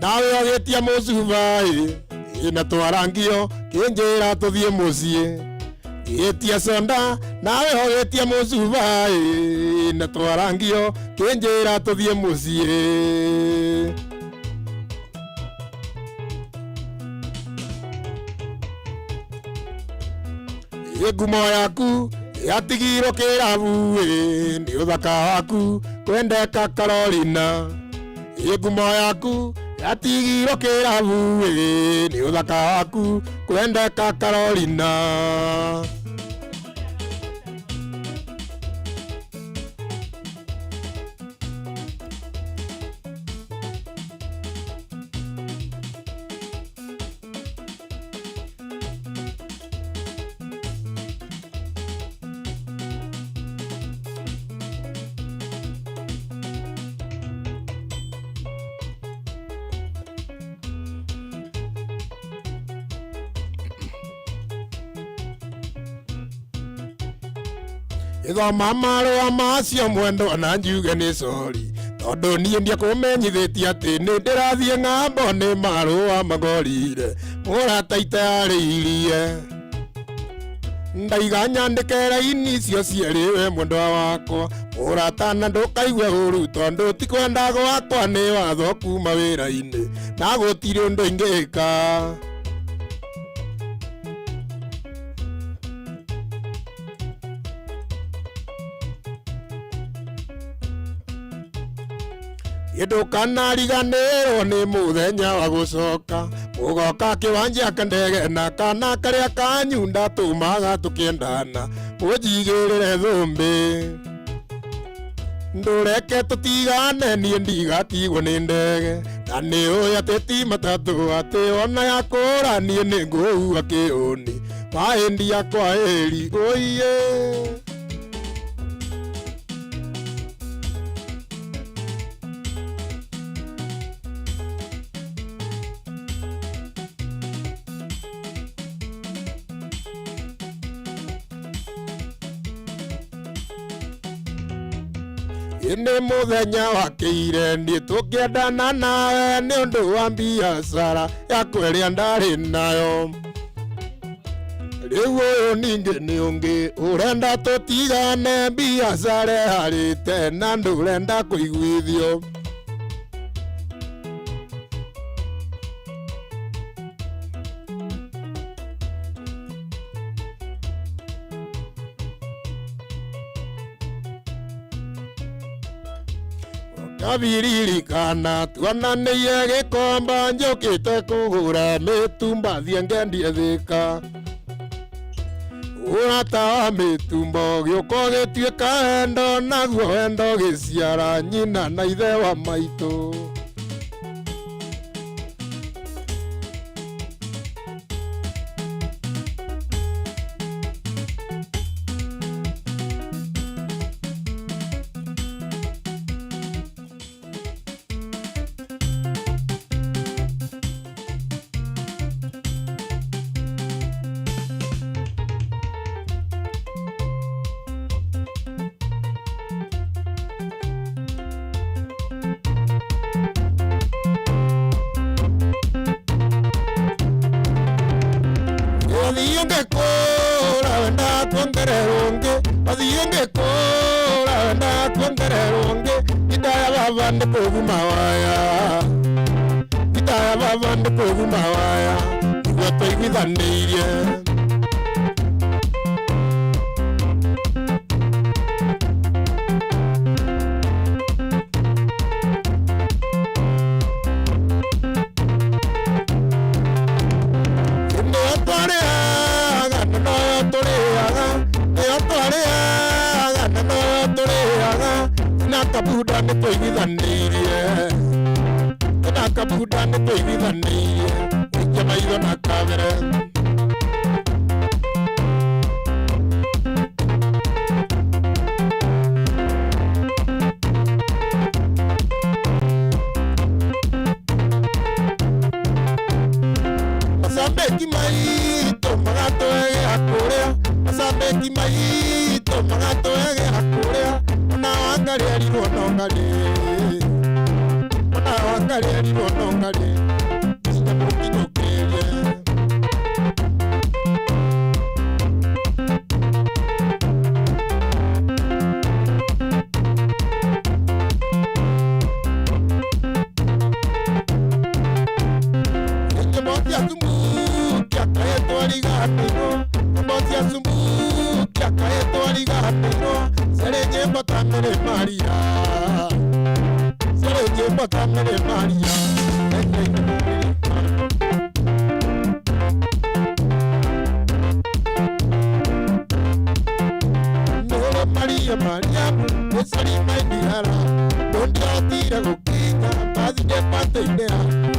nawe ogetia mucubai ina twarangio kinjira tuthie mucii getia sonda nawe ogetia mucubai ina twarangio kinjira tuthie mucii ngumo yaku yatigirwo kirabu ni uthaka waku kwendeka Carolina ngumo yaku yatigirwo kirabu ni uthaka waku kwendeka Carolina Ithoma marũa macio mwendwa na njuge nĩ sorry tondũ niĩ ndiakũmenyithĩtie atĩ nĩ ndĩrathiĩ ng'ambo nĩ marũa magorire mũrata iteyarĩirie ndaiga nyandĩke raini icio cierĩ we mwendwa wakwa mũrata na ndũkaigue ũru tondũ ti kwenda gwakwa nĩ watho kuma wĩra-inĩ na gũtirĩ ũndũ ingĩka ndũkanariganĩrwo nĩ mũthenya wa gũcoka mũgoka kĩwanja kĩa ndege na kana karĩa kanyu ndatũmaga tũkĩendana mũnjigĩrĩre thũmbĩ ndũreke tũtigane niĩ ndigatigwo nĩ ndege na nĩ ũĩ atĩ ti matatũ atĩ ona yakũra niĩ nĩ ngũua kĩũni mahĩndia kwa ĩri ũiye nĩ mũthenya wa kĩire tũkĩendana nawe nĩ ũndũ wa biacara ya kwerĩa ndarĩ nayo rĩu ũyũ ningĩ nĩ ũngĩ ũrenda tũtigane biacara harĩte na ndũrenda kũiguithio kabiririkana tuonanĩire Gĩkomba njũkĩte kũgũra mĩtumba thiĩ ngendie Thĩka ũrata wa mĩtumba gĩũka gĩtuĩka wendo naguo wendo gĩciara nyina na ithe wa maitũ Gitaya baba ndikũguma waya nĩguo tũiguithanĩirie kabuda nĩ tũiguithanĩirie na kabuda nĩ tũiguithanĩirie ũke maitho na kamere masambeki maitũ magatũege hakũrĩa masambeki maitũ magatũege hakũrĩa ona wangarĩ arirwo no ngarĩ ona nongare riro nongare Sina mokino kere Botamere Maria, Serege Botamere Maria, Nora Maria Maria, Esari Maindihara, Donde Atira Gokita, Padi de Pate Idea.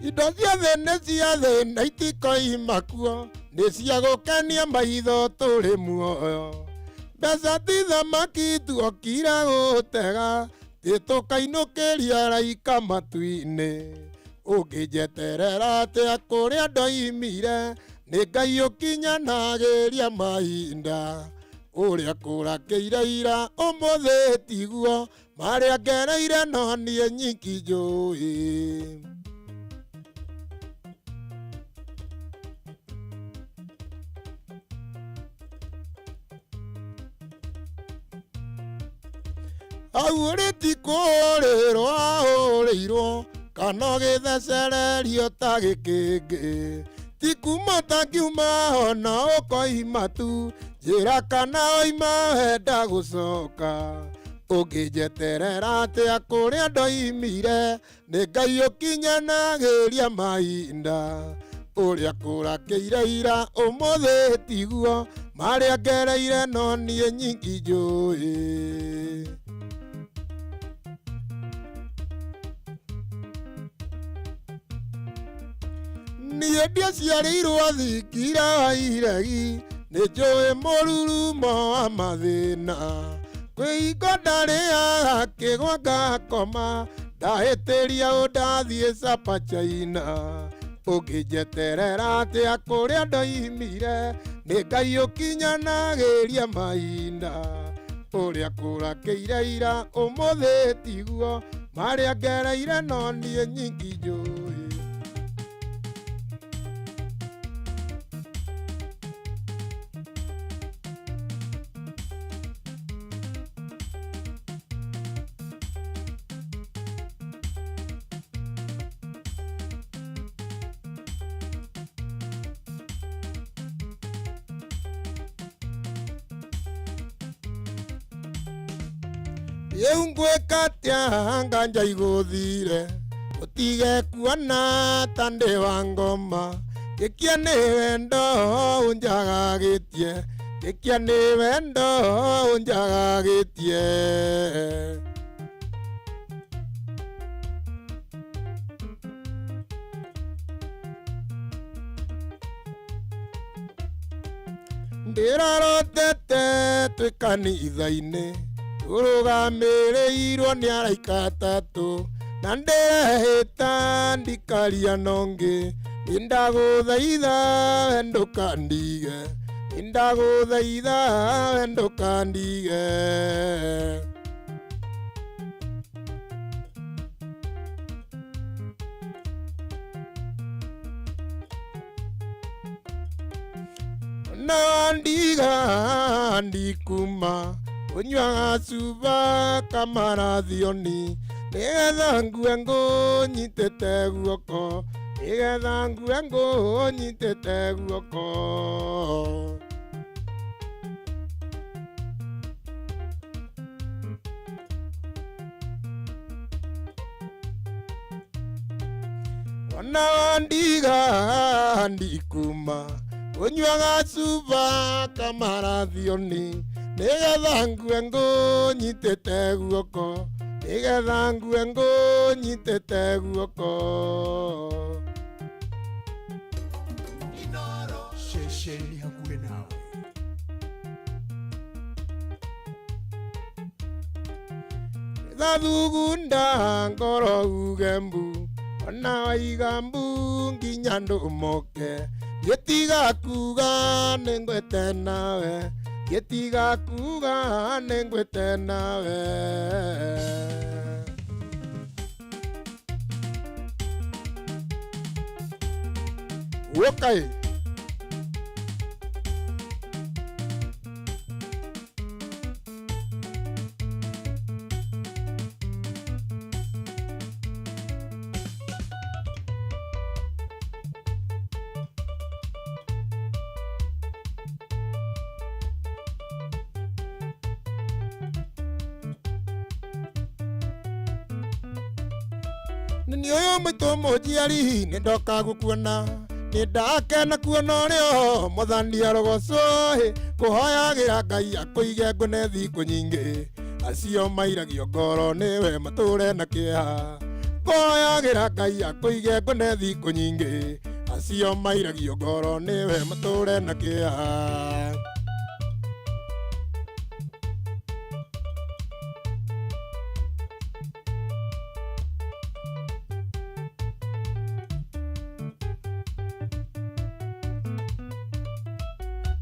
Indo ciothe nĩ cia thĩna itikoima kuo, nĩ cia gũkenia maitho tũrĩ muoyo. Mbeca ti thamaki tuokire gũtega, tũkainũkĩria raika matu-inĩ. ũngĩnjeterera atĩa kũrĩa ndoimire nĩ Ngai ũkinyanagĩria mahinda ũrĩa kũrakĩire ira ũmũthĩ tiguo marĩa ngereire no niĩ nyiki njũĩ. Hau ũrĩ ti kũũrĩrwo ũrĩirwo kana ũgĩthecererio ta gĩkĩngĩ, ti kuma tangiuma ona ũkoima tu njĩra kana oima wenda gũcoka. Ũngĩnjeterera atĩa kũrĩa ndoimire nĩ Ngai ũkinyanagĩria mahinda ũrĩa kũrakĩire ira ũmũthĩ tiguo marĩa ngereire no niĩ nyiki njũĩ. Niĩ ndiaciarĩirwo thingira wa iregi, nĩ njũĩ mũrurumo wa mathĩna, kwĩhingo ndarĩaga kĩgwa ngakoma, ndahĩtĩria ũndathiĩ capacaina. Ũngĩnjeterera atĩa kũrĩa ndoimire nĩ Ngai ũkinyanagĩria mahinda ũrĩa kũrakĩire ira ũmũthĩ tiguo marĩa ngereire no niĩ nyiki njũĩ. Rĩu ngwĩka atĩa anga njaigũthire ũtige kuona ta ndĩ wa ngoma, gĩkia nĩ wendo ũnjagagĩtie, gĩkia nĩ wendo ũnjagagĩtie. Ndĩrarotete twĩ kanitha-inĩ tũrũgamĩrĩirwo nĩ araika atatũ, na ndĩrehĩta ndikaria nongĩ, nĩndagũthaitha we ndũkandige, nĩndagũthaitha we ndũkandige. Na ndiga ndikuma ũnyuaga cuba kamarathioni, nĩgetha ngue ngũnyitĩte guoko, nĩgetha ngue ngũnyitĩte guoko. Ona ndiga ndikuma ũnyuaga cuba kamarathioni, nĩgetha ngue ngũnyitĩte guoko, nĩgetha ngue ngũnyitĩte guoko. Inooro ceceni hakuhĩ nawe. Gathugunda ngoro uge mbu, ona waiga mbu nginya ndũmoke, gĩtiga kuga nĩngwĩte nawe, gĩtiga kuga nĩngwĩte nawe. Okay. Nĩ ũyũ mũitũ mũnjiari nĩndoka gũkuona, nĩndakena kuona ũrĩo Mwathani arogocwo, kũhoyagĩra Ngai akũige ngone thikũ nyingĩ, acio mairagio ngoro nĩwe matũre na kĩeha. Kũhoyagĩra Ngai akũige ngone thikũ nyingĩ, acio mairagio ngoro nĩwe matũre na kĩeha.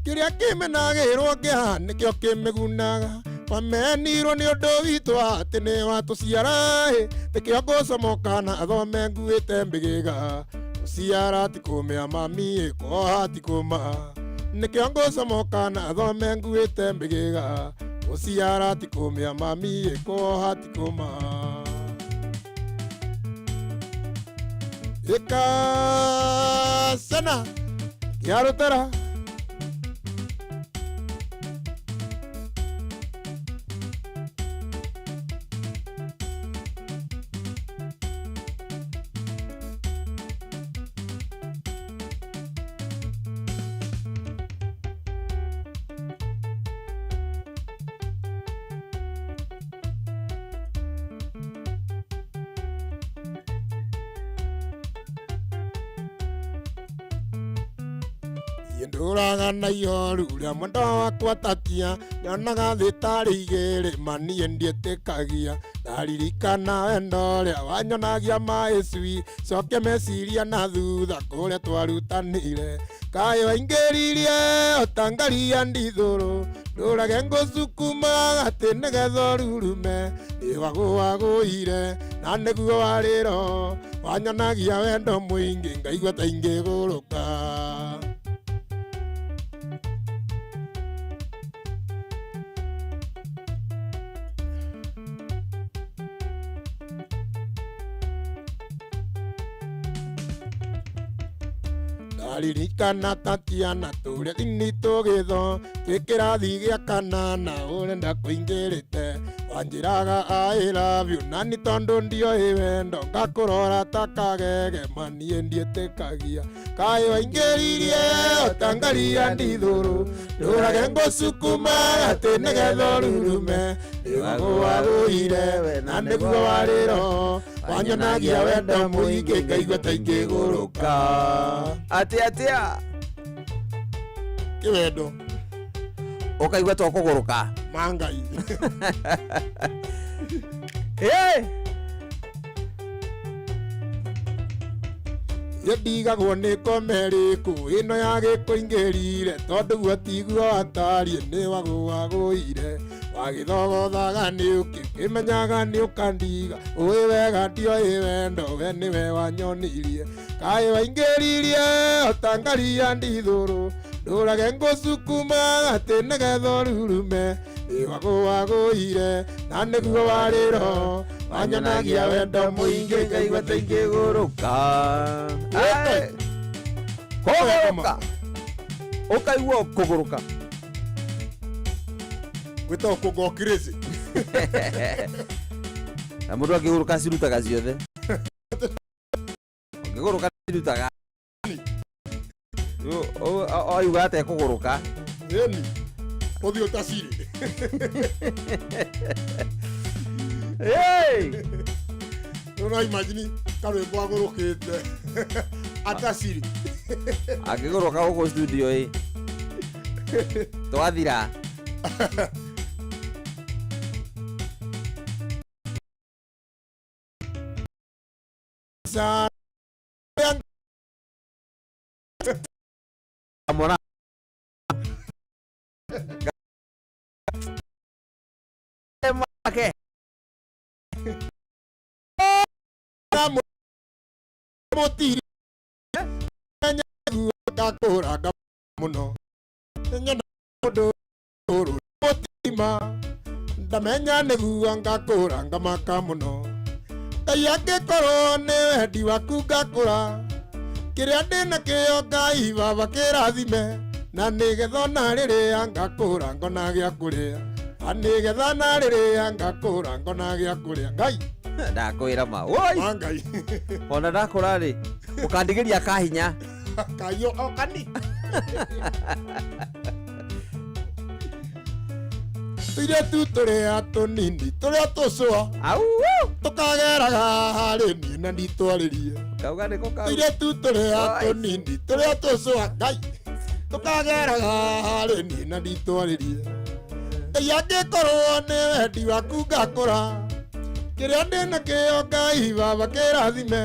kiria kimenagirwo kia nikio kimigunaga wamenirwo ni undu witu ati ni watuciara nikio ngucomoka na athome nguite mbigiga guciara ti kumia mami ko hati kuma nikio ngucomoka na athome nguite mbigiga guciara ti kumia mami ko hati kuma ika sana kiarutara nduraga na ihoru ria mwendo wakwa tatia nyonaga thĩ tarĩ igĩrĩ manie ndiĩtĩkagia ndaririkana wendo ũrĩa wanyonagia maĩ cui cokia meciria na thutha kũrĩa twarutanĩire kaĩ waingĩririe ũtangaria ndithũrũ ndũrage ngũcukuma atĩ nĩgetha ũrurume nĩwagũwagũire na nĩguo warĩro wanyonagia wendo mũingĩ ngaigua ta ingĩgũrũka ndaririkana Tatiana tũrĩa thini tũgĩtho twĩ kĩrathi gĩa kanana ũrenda kũingĩrĩte wanjĩraga I love you nani tondũ ndioĩ wendo ngakũrora ta kagege manie ndiĩtĩkagia kaĩ waingĩririe ũtangaria ndithũrũ ndũrage ngũcukuma atĩ nĩgetha ũrurume nĩwagũwagũire na nĩguo warĩro wanyonagia wendo mũingĩ ngaigua ta ingĩgũrũka atia kĩwendo ukaigua to kũgũrũka mangai ndigagwo nĩ komerĩkũ ĩno ya gĩkũingĩrire tondũ guo tiguo watarie nĩ wagũwagũire wagĩthogothaga nĩ ũkĩmenyaga nĩ ũkandiga ũĩ wega ndioĩ wendo we nĩwe wanyonirie kaĩ waingĩririe ũtangaria ndithũrũ ndũrage ngũcukuma atĩ nĩgetha ũrurume nĩwagũwagũire na nĩguo warĩro wanyonagia wendo mũingĩ ngaigua ta ingĩgũrũka kũgũrũka ũkaigua kũgũrũka gwĩtagwo kũgũ crazy na mũndũ akĩgũrũka cirutaga ciothe ũngĩgũrũka cirutaga oiga atĩa kũgũrũka ĩni ũthiĩ ũtacirĩ Nuna imagine karwĩmbo agũrũkĩte ataciri akĩgũrũka gũkũ studio twathira amona emake motiri ngakũranga mũno nyona mũndũ ũrũ mũtima ndamenya nĩguo ngakũranga maka mũno Ngai angĩkorwo nĩ wendi waku ngakũra kĩrĩa ndĩ nakĩo Ngai baba kĩrathime na nĩgetha ona rĩrĩa ngakũra ngona gĩa kũrĩa nĩgetha na rĩrĩa ngakũra ngona gĩa kũrĩa Ngai ndakwĩra ma woi Ngai ona ndakũra rĩ ũkandigĩria kahinya kayo okani Tũirĩ tu tũrĩa tũnini tũrĩa tũcũa tũkageraga harĩ niĩ na nditwarĩrie Tũirĩ tu tũrĩa tũnini tũrĩa tũcũa Ngai tũkageraga harĩ niĩ na nditwarĩrie Ngai angĩkorwo nĩ wendi waku ngakũra kĩrĩa ndĩ nakĩo Ngai baba kĩrathime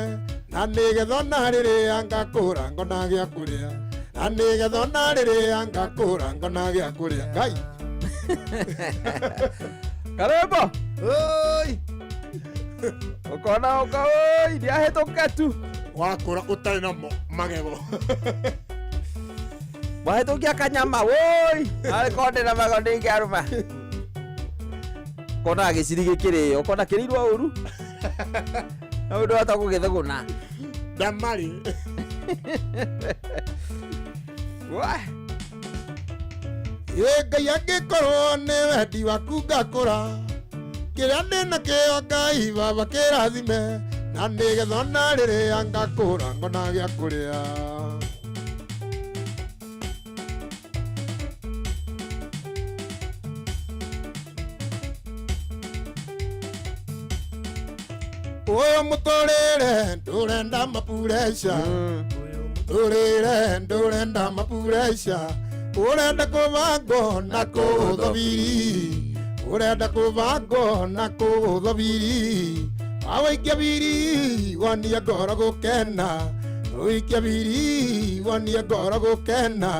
na nĩgetha ona rĩrĩa ngakũra ngona gĩa kũrĩa na nĩgetha ona rĩrĩa ngakũra ngona gĩa kũrĩa Ngai. Karembo Oi, ukona uka oi ndiahĩtũka tu wakũra ũtarĩ na magego. wahĩtũkia kanyama woi arĩkorwo ndĩna magego ndingĩarũma kona gĩciri gĩkĩrĩo kona kĩrĩirwo ũru na ũndũ wata gũgĩthũgũna Ndamarĩ. Ngai angĩkorwo nĩ wendi waku ngakũra, kĩrĩa ndĩ nakĩo Ngai Baba kĩrathime, na nĩgetha ona rĩrĩa ngakũra ngona gĩa kũrĩa. Ũyũ mũtũrĩre ndũrenda mapuresha, mũtũrĩre ndũrenda mapuresha, ũrenda kũbangwo na kũthobiri, ũrenda kũbangwo na kũthobiri, wawĩikia biri wonie ngoro gũkena, wĩikia biri wonie ngoro gũkena,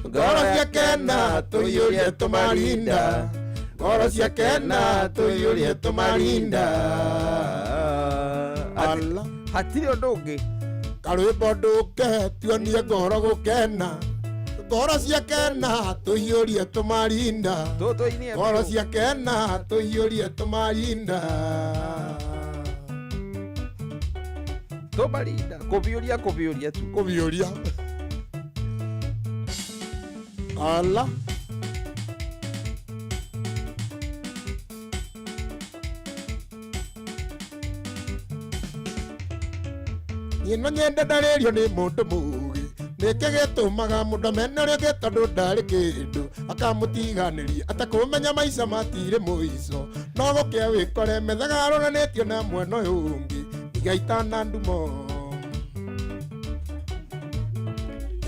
ngoro ciakena tũiyũrie tũmarinda, ngoro ciakena tũiyũrie tũmarinda. Allah, hatirĩ ũndũ ũngĩ karwĩmbo ndũke tuonie ngoro gũkena, ngoro ciakena tũiyũrie tũmarinda, tũtũinie ngoro ciakena tũiyũrie tũmarinda. tũmarinda kũbiũria tu Kũbiũria. Allah. Niĩ no nyende ndarĩrio nĩ mũndũ mũũgĩ, nĩkĩ gĩtũmaga mũndũ amene ũrĩa ũngĩ tondũ ndarĩ kĩndũ akamũtiganĩria atakũmenya maica matirĩ mũico, no gũkĩa wĩkore methaga aronanĩtio na mwena ũyũ ũngĩ igaita na ndumo.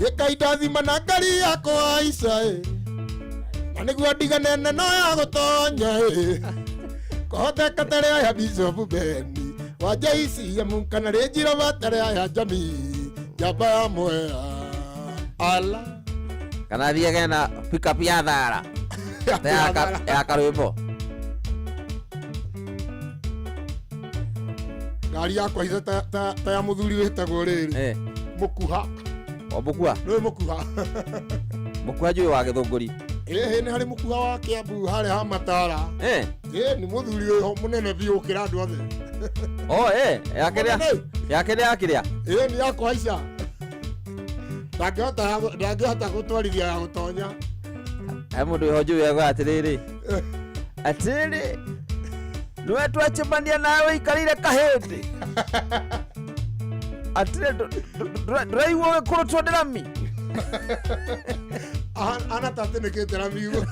Gĩkai ndathima na ngari yakwa ica na nĩguo ndiganene no ya gũtonya kũhoteka tarĩ aya Bishop Beni wa JCM kana rĩnjiro batarĩ aya Jamii njamba ya Mwea. Allah, kana thiage na pick up ya thara ya karwĩmbo ngari yakwa ica ta ya mũthuri wĩtagwo rĩrĩ mũkuha. Mũkuha Nĩ mũkuha. mũkuha njũĩ wa Gĩthũngũri Ĩhĩ nĩ harĩ mũkuha wa Kĩambu harĩa ha Matara. Nĩ mũthuri ũyũ mũnene biũ gũkĩra andũ othe. yakĩrĩa Nĩ yakwa ica. Ndangĩhota gũtwarithia ya gũtonya. he mũndũ wĩho njũĩ agwa atĩrĩrĩ nĩwe twacemania nawe ikarĩire kahĩndĩ atĩrĩ ndũraigua ũgĩkũrũtwo nĩ rami Ana tatĩnĩkĩte rami igũrũ.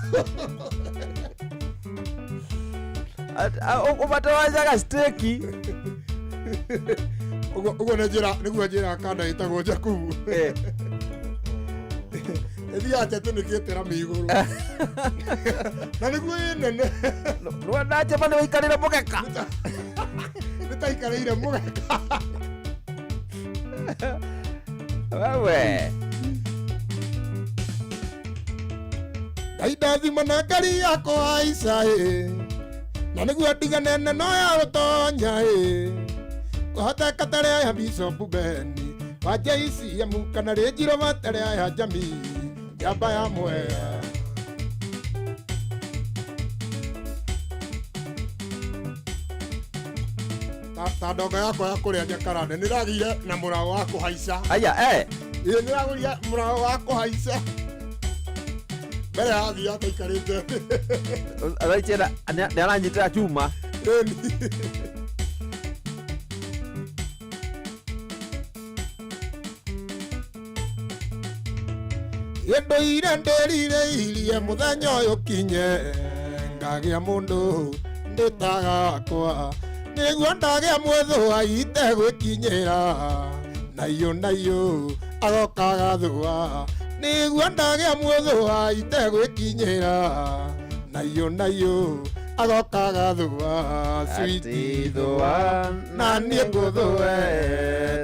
ũbata wajaga steki Ũguo nĩguo njĩra kanda ĩtagwo Jakubu. Ĩthiaga tatĩnĩkĩte rami igũrũ. Na nĩguo ĩ nene. ndacema nĩ wĩikarĩire mũgeka Nĩtaikarĩire mũgeka. wewe Ngai ndathima na ngari yakwa ica na nĩguo ndiganene no ya gũtonya kũhoteka tarĩ aya Bishop Beni wa JCM kana rĩnjiro batarĩ aya Jamii njamba ya Mwea. Ta ndonga yakwa ya kũrĩa njakarande nĩragĩire na mũrao wa kũhaica. aya Nĩragũria mũrao wa kũhaica mbere ya thia ataikarĩte. araitĩra nĩaranyitĩra chuma Ndũire ndĩrirĩirie mũthenya ũyũ kinye ngagĩa mũndũ ndĩtaga wakwa, nĩguo ndagĩa mwĩthũa itegwĩkinyĩra naiyũ agoka gathũa, nĩguo ndagĩa mwĩthũa itegwĩkinyĩra naiyũ agoka gathua switi thua na nie nguthue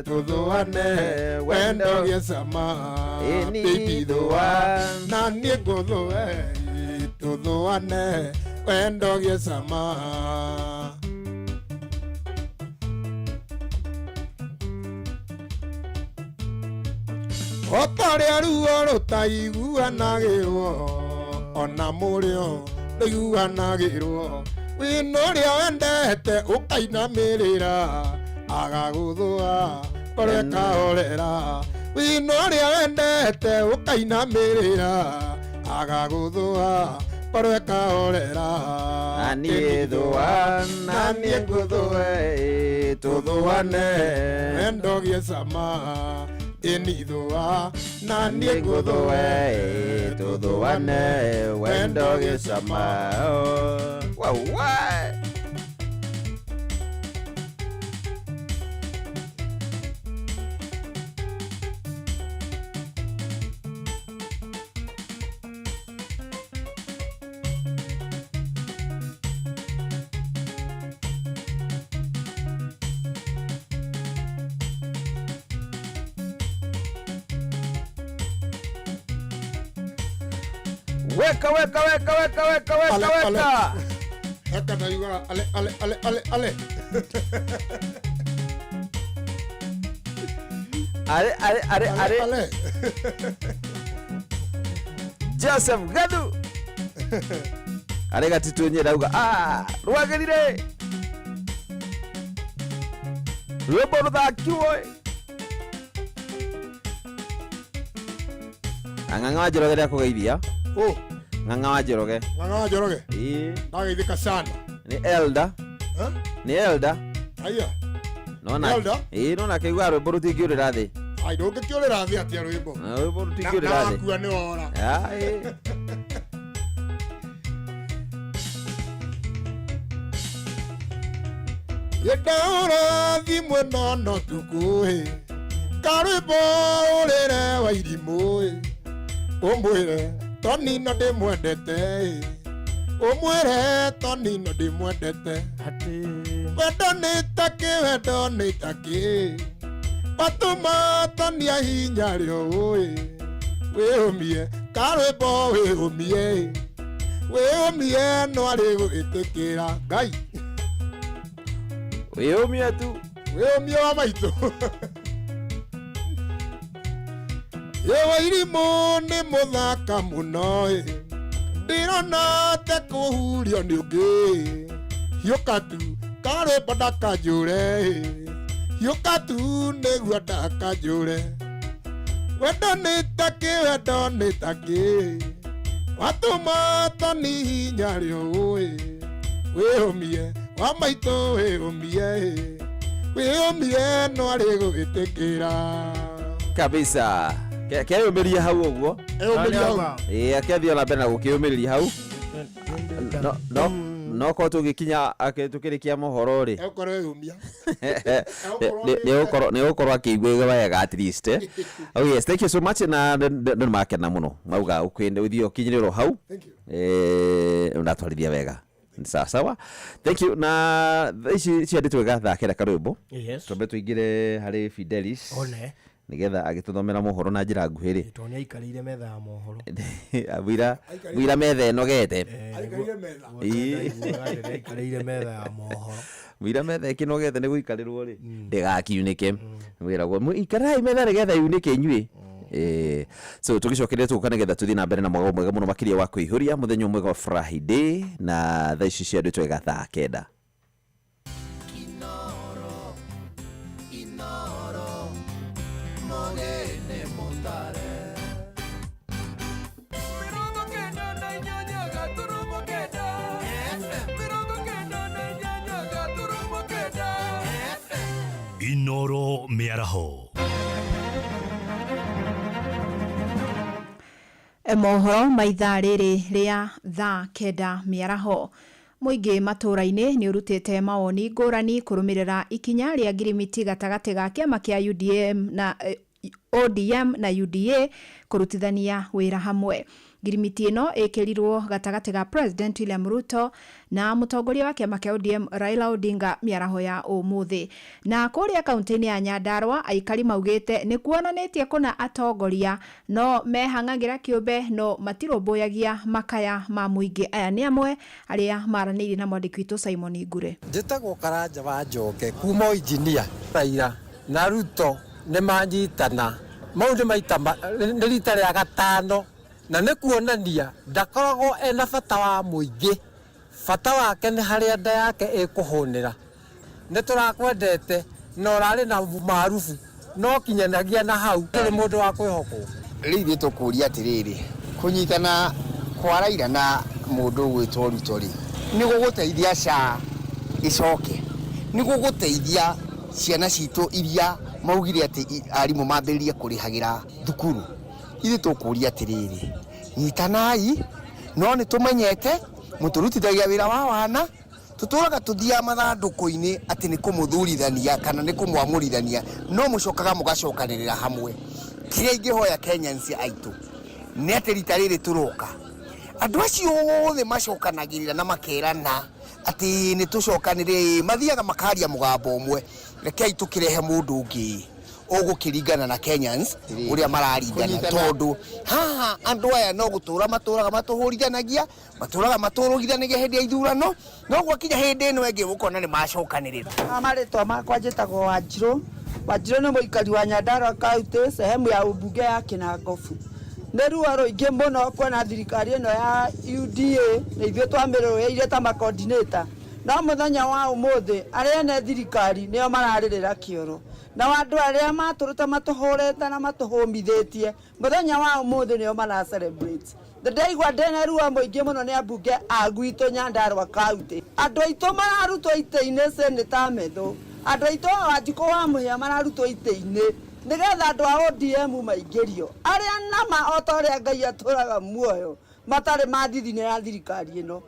tuthuane wendo giecama baby thua na nie nguthue tuthuane wendo giecama otaria ruo rutaiguanagirwo ona murio riguanagirwo winoria wendete ukainamirira agaguthua koreka orera winoria wendete ukainamirira agaguthua koreka orera nanie thua nanie nguthue tuthuane wendo giecama inithua na nie nguthue tuthuane wendo giecama Weka. Heka na yuga ale. Ale. Joseph Gadu. Arega titunye dauga. Rwagirire. Rwebo ruthakiwe. Anganga wajoroge ya kugeithia. Nganga wajoroge. Nageithika sana. Ni elder. Ni elder. Aya. Nona. Nona keigua rwimbo rutingiurira thi. Ai ndungikiurira thi atia rwimbo. Rwimbo rutingiurira thi. Nakua ni ora. Yedaura thimwe nono tukuhi. Karwimbo urire wa irimu. Umwire Tonino ndimwendete umwire Tonino ndimwendete wendo nĩ taki watũma Tonia hinya rĩo wĩhũmie karwĩmbo wĩhũmie no arĩ gwĩtĩkĩra Ngai wĩhũmie tu wĩhũmie wa maitũ yewa irimu ni muthaka muno ndirona te kuhurio ni ungi hiuka tu karwimbo ndakanjure hiuka tu niguo ndakanjure wendo nĩ taki watũma Toni hinya rĩo wĩhũmie wa maitũ wĩhũmie no arĩ gwĩtĩkĩra kabisa keyumiria hau uguo akethio na mbere na gukiumiria hau no ko tugikinya tukirikia mohoro ri ni ukorwo akiigua wega at least oh yes, thank you so much na ndu makena muno mauga ukwende uthio kinyiriro hau unatwarithia wega sawa thank you na ici cianditwe wega thakira karwimbo tumbe tuingire hari Fidelis nigetha agituthomera mohoro na njira nguhiri Tonia ikarire metha ya mohoro wira metha enogete ikarire metha ya mohoro wira metha ikinogete ni guikarirwo ri ndigakiunike wiragwo ikarai metha nigetha yunike inyui so tugicokeria tuka nigetha tuthi na mbere na mwago mwega muno makiria wa kuihuria muthenya mwega wa Friday na thaa ici cia ndu twega thaa 9 Inoro Miaraho. Mohoro maithaa rĩrĩ rĩa thaa 9 mĩaraho muingi matũra-inĩ nĩ urutĩte mawoni ngũrani kũrũmĩrĩra ikinya rĩa ngirimiti gatagati ga kĩama kĩa UDM na ODM na UDA kurutithania wira hamwe. Ngirimiti ĩno ĩkĩrirwo gatagati ga President William Ruto na mũtongoria wa kĩama kĩa ODM Raila Odinga mĩaraho ya ũmũthĩ. Na kũrĩa kaunti-inĩ ya Nyandarua aikari maugĩte nĩ kuonanĩtie kuna atongoria no mehang'agĩra kĩũmbe no matirũmbũyagia makaya ma mũingĩ. Aya nĩ amwe arĩa maranĩirie na mwandĩki witũ Simon Igure. Njĩtagwo Karanja wa Njoke kuma Injinia. Raila na Ruto nĩ manyitana maũndũ maita nĩ rita rĩa gatano na nĩ kuonania ndakoragwo ena bata wa mũingĩ. Bata wake nĩ harĩa nda yake ĩkũhũnĩra. Nĩ tũrakwendete no rarĩ na maarufu no kinyanagia na hau tũrĩ mũndũ wa kwĩhokwo. Rĩu tũkũria atĩrĩrĩ kũnyitana kwa Raila na mũndũ gwĩtwo Ruto rĩ nĩ gũgũteithia SHA icoke, nĩ gũgũteithia ciana citũ iria maugire atĩ arimũ mambĩrĩrie kũrĩhagĩra thukuru. Ithuĩ tũkũria atĩrĩrĩ nyitanai no nĩ tũmenyete mũtũrutithagia wĩra wa wana tutũraga tuthia mathandũkũ-inĩ atĩ nĩ kũmũthurithania kana nĩ kũmwamũrithania no mũcokaga mũgacokanĩrĩra hamwe. Kĩrĩa ingĩhoya Kenyans aitũ nĩ atĩ rita rĩrĩ tũroka andũ acio othe macokanagĩrĩra na makerana atĩ nĩ tũcokanĩrĩre mathiaga makaria mũgambo ũmwe. Rekei tũkĩrehe mũndũ ũngĩ ũgũkĩringana na Kenyans ũrĩa mararingana tondũ haha andũ aya no gũtũra matũraga matũhũrithanagia matũrũgithanagia hĩndĩ ya ithurano no gwakinya hĩndĩ ĩno ĩngĩ gũkona nĩ macokanĩrĩra. Marĩtwa makwa njĩtagwo Wanjirũ nĩ mũikari wa Nyandarua County sehemu ya ũmbunge ya Kinangofu. Nĩ ruo rũingĩ mũno kuona thirikari ĩno ya UDA na ithuĩ twamĩrũĩire ta ma-coordinator no mũthenya wa ũmũthĩ arĩa ene thirikari nĩo mararĩrĩra kĩoro na andũ arĩa matũruta matũhũrĩte na matũhũmithĩtie mũthenya wa ũmũthĩ nĩo mara celebrate. Ndaigua ndĩna ruo mũingĩ mũno nĩ ambunge a gwitũ Nyandarua County. Andũ aitũ mararutwo itĩ-inĩ Senator Medho, andũ aitũ Wanjikũ wa Mũhĩa mararutwo itĩ-inĩ nĩgetha andũ a ODM maingĩrio arĩa nama o ta ũrĩa Ngai atũraga muoyo matarĩ mathithine ya thirikari ĩno.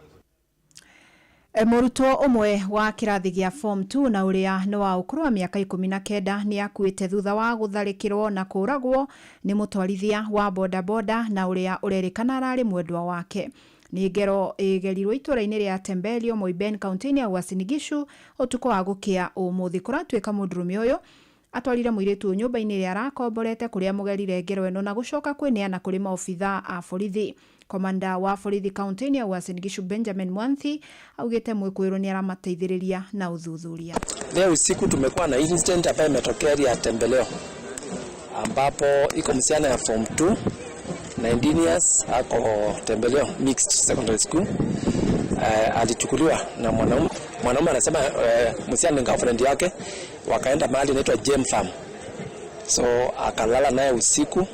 Mũrutwo ũmwe wa kĩrathi gĩa form 2 na ũrĩa nĩ wa ũkũrũ wa mĩaka 19 nĩ akuĩte thutha wa gũtharĩkĩrwo na kũragwo nĩ mũtwarithia wa bodaboda na ũrĩa ũrerĩkana ararĩ mwendwa wake. Nĩ ngero ĩgerirwo itũra-inĩ rĩa Tembelio Moiben kaunti-inĩ ya Uasin Gishu ũtukũ wa gũkĩa ũmũthĩ. Kũratuĩka mũndũrũme ũyũ atwarire mũirĩtu nyũmba-inĩ ĩrĩa arakomborete kũrĩa mũgerire ngero ĩno na gũcoka kwĩneana kũrĩ maobitha a borithi. Komanda wa borithi kaunti-inĩ ya Uasin Gishu Benjamin Mwanthi augĩte mwĩkũĩrwo nĩ aramateithĩrĩria na uthuthuria. Leo usiku tumekuwa na incident ambayo imetokea ya Tembeleo ambapo iko msichana ya form 2 19 years ako Tembeleo Mixed Secondary School. Alichukuliwa na mwanaume anasema msichana ni girlfriend yake, wakaenda mahali inaitwa Gem Farm. So akalala naye usiku,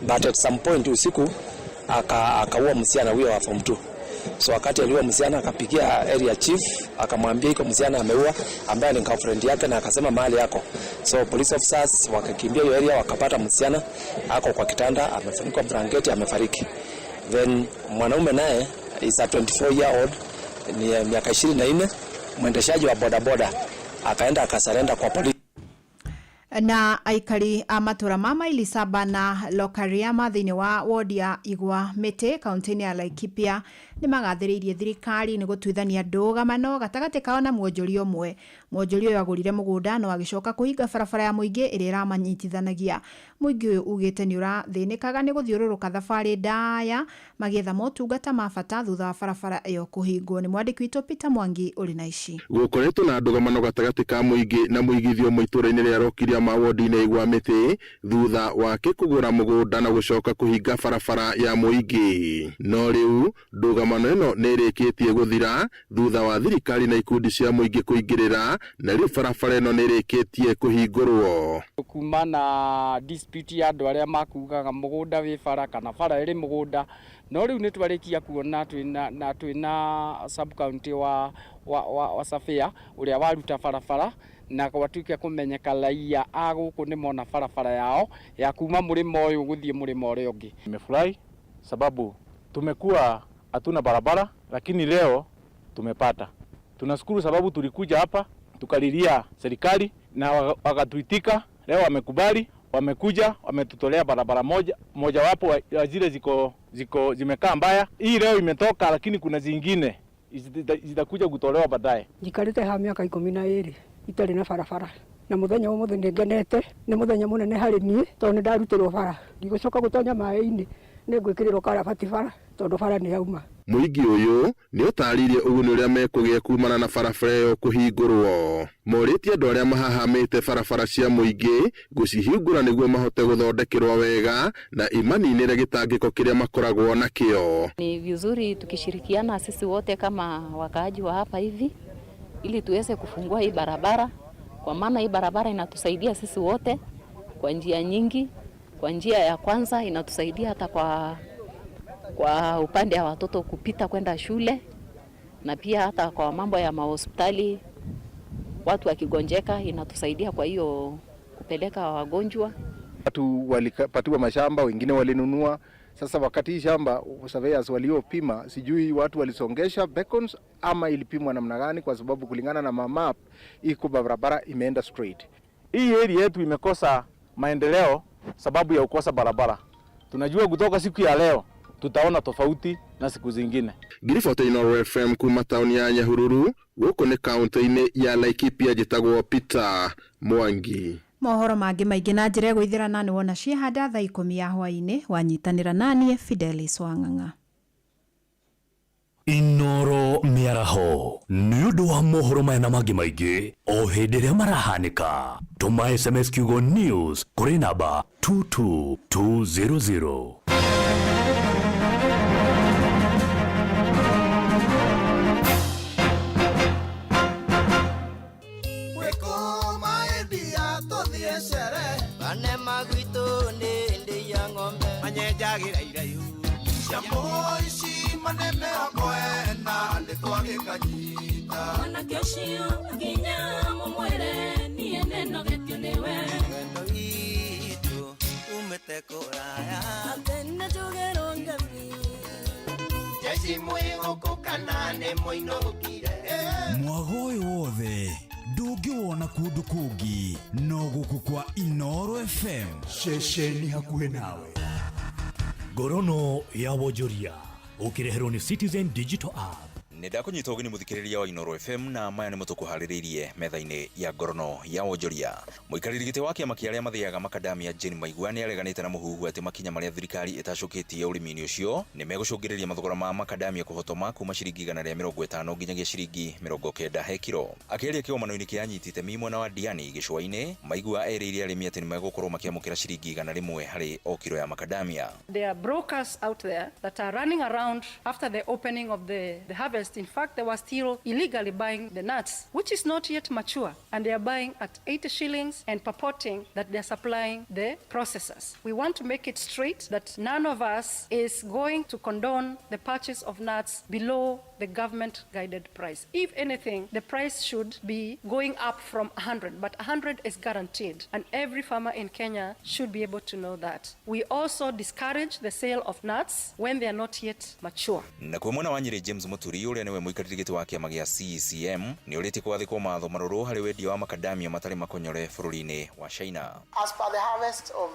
but at some point usiku akaua msichana huyo wa form 2. So wakati aliua msichana akapigia area chief akamwambia iko msichana ameua ambaye ni girlfriend yake na akasema mahali yako. So police officers wakakimbia hiyo area wakapata msichana ako kwa kitanda amefunikwa blanketi amefariki. Then mwanaume naye is a 24 year old ni miaka 24 mwendeshaji wa bodaboda akaenda akasurrender kwa polisi. Na aikari a matura ma maili 7 na Lokariama thĩinĩ wa ward ya Igwa Mĩtĩ kaunti-inĩ ya Laikipia nĩ magathĩrĩirie thirikari nĩ gũtuithania ndũgamano gatagatĩ kao na mwonjoria ũmwe. Mwonjoria ũyũ agũrire mũgũnda no agĩcoka kũhinga barabara ya mũingĩ ĩrĩa ĩramanyitithanagia. Mũingĩ ũyũ ugĩte nĩ ũrathĩnĩkaga nĩ gũthiũrũrũka thabarĩ ndaya magĩetha motungata ma bata thutha wa barabara ĩyo kũhingwo. Nĩ mwandĩki witũ Peter Mwangi ũrĩ na ici. Gũkoretwo na ndũgamano gatagatĩ ka mũingĩ na mũigithio mũitũra-inĩ rĩa Lokiria ma ward-inĩ Igwa Mĩtĩ thutha wake kũgũra mũgũnda na gũcoka kũhinga barabara ya mũingĩ. No rĩu ndũgamano ĩno nĩ ĩrĩkĩtie gũthira thutha wa thirikari na ikundi cia mũingĩ kũingĩrĩra na rĩu barabara ĩno nĩ ĩrĩkĩtie kũhingũrwo. Kuma na dispute ya andũ arĩa makugaga mũgũnda wĩ bara kana bara ĩrĩ mũgũnda, no rĩu nĩ twarĩkia kuona twĩna sub county wa Safia ũrĩa waruta barabara na gwatuĩka kũmenyeka raia a gũkũ nĩ mona barabara yao ya kuma mũrĩmo ũyũ gũthiĩ mũrĩmo ũrĩa ũngĩ. Nimefurahi sababu tumekuwa hatuna barabara lakini leo tumepata. Tunashukuru sababu tulikuja hapa tukalilia serikali na wakatuitika, leo wamekubali wamekuja wametutolea barabara mojawapo ya zile zimekaa mbaya. Hii leo imetoka, lakini kuna zingine zitakuja kutolewa baadaye. Njikarite ha miaka 12 itari na barabara, na muthenya umwe ngenete ni muthenya munene hari nie tondu ndarutirwo bara ndigucoka gutonya mai-ini ningwikirirwo karabati bara tondu bara ni yauma. Muingi uyu ni utaririe uguni uria mekugia kumana na barabara yo kuhingurwo. Moritie andu aria mahahamite barabara cia muingi gucihingura niguo mahote guthondekerwa wega na imaninire gitangiko kiria makoragwo nakio. Ni vizuri tukishirikiana sisi wote kama wakaaji wa hapa hivi ili tuweze kufungua hii barabara, kwa maana hii barabara inatusaidia sisi wote kwa njia nyingi. Kwa njia ya kwanza inatusaidia hata kwa upande wa watoto kupita kwenda shule, na pia hata kwa mambo ya mahospitali watu wakigonjeka inatusaidia kwa hiyo kupeleka wagonjwa. Watu walipatiwa mashamba, wengine walinunua. Sasa wakati hii shamba surveyors waliopima, sijui watu walisongesha beacons ama ilipimwa namna gani, kwa sababu kulingana na map iko barabara imeenda straight. Hii area yetu imekosa maendeleo sababu ya kukosa barabara. Tunajua kutoka siku ya leo tutaona tofauti na siku zingine. Ngiriboti Inooro FM kuma tauni ya Nyahururu, guku ni kaunti-ini ya Laikipia, njitagwo Peter Mwangi. Mohoro mangi maingi na njira gwithirana ni wona ciehanda thaa 10 ya hwaini. Wanyitanira nanie Fidelis Wang'ang'a. Inooro miaraho ni undu wa mohoro maya na mangi maingi o hindi ria marahanika. Tuma SMS kiugo news kuri namba 22200. Mwagoyo wothe ndungiwona kundu kungi no guku kwa Inooro FM, shesheni hakuhe nawe. Ngorono ya Wonjoria ukireherwo ni Citizen Digital App. Nenda kunyita ugini muthikiriria wa Inooro FM na maya ni mutukuhaririirie metha-ini ya Ngorono ya Wonjoria. Muikariri giti wa kiama kiaria mathiaga makadamia Jane Maigua ni areganite na muhuhu ati makinya maria thirikari itacoketie urimi-ini ucio ni megucungiriria mathogora ma makadamia kuhotoma kuma ciringi 150 nginyagia ciringi 90 he kiro. Akiaria kiomano-ini kia anyitite mi mwena wa Diani gicua-ini, Maigua eririe arimi ati ni megukorwo makiamukira ciringi 100 hari o kiro ya makadamia. There are brokers out there that are running around after the opening of the harvest. In fact, they were still illegally buying the nuts, which is not yet mature, and they are buying at 80 shillings and purporting that they are supplying the processors. We want to make it straight that none of us is going to condone the purchase of nuts below the government guided price. If anything, the price should be going up from 100, but 100 is guaranteed, and every farmer in Kenya should be able to know that. We also discourage the sale of nuts when they are not yet mature. Na kwa mwana wa Nyeri James Muturi uria niwe muikariri giti wa kiama gia CCM ni uriti kwathikwo matho maruru hari wendia wa makadamia matari makonyore bururi-ini wa China. As per the harvest of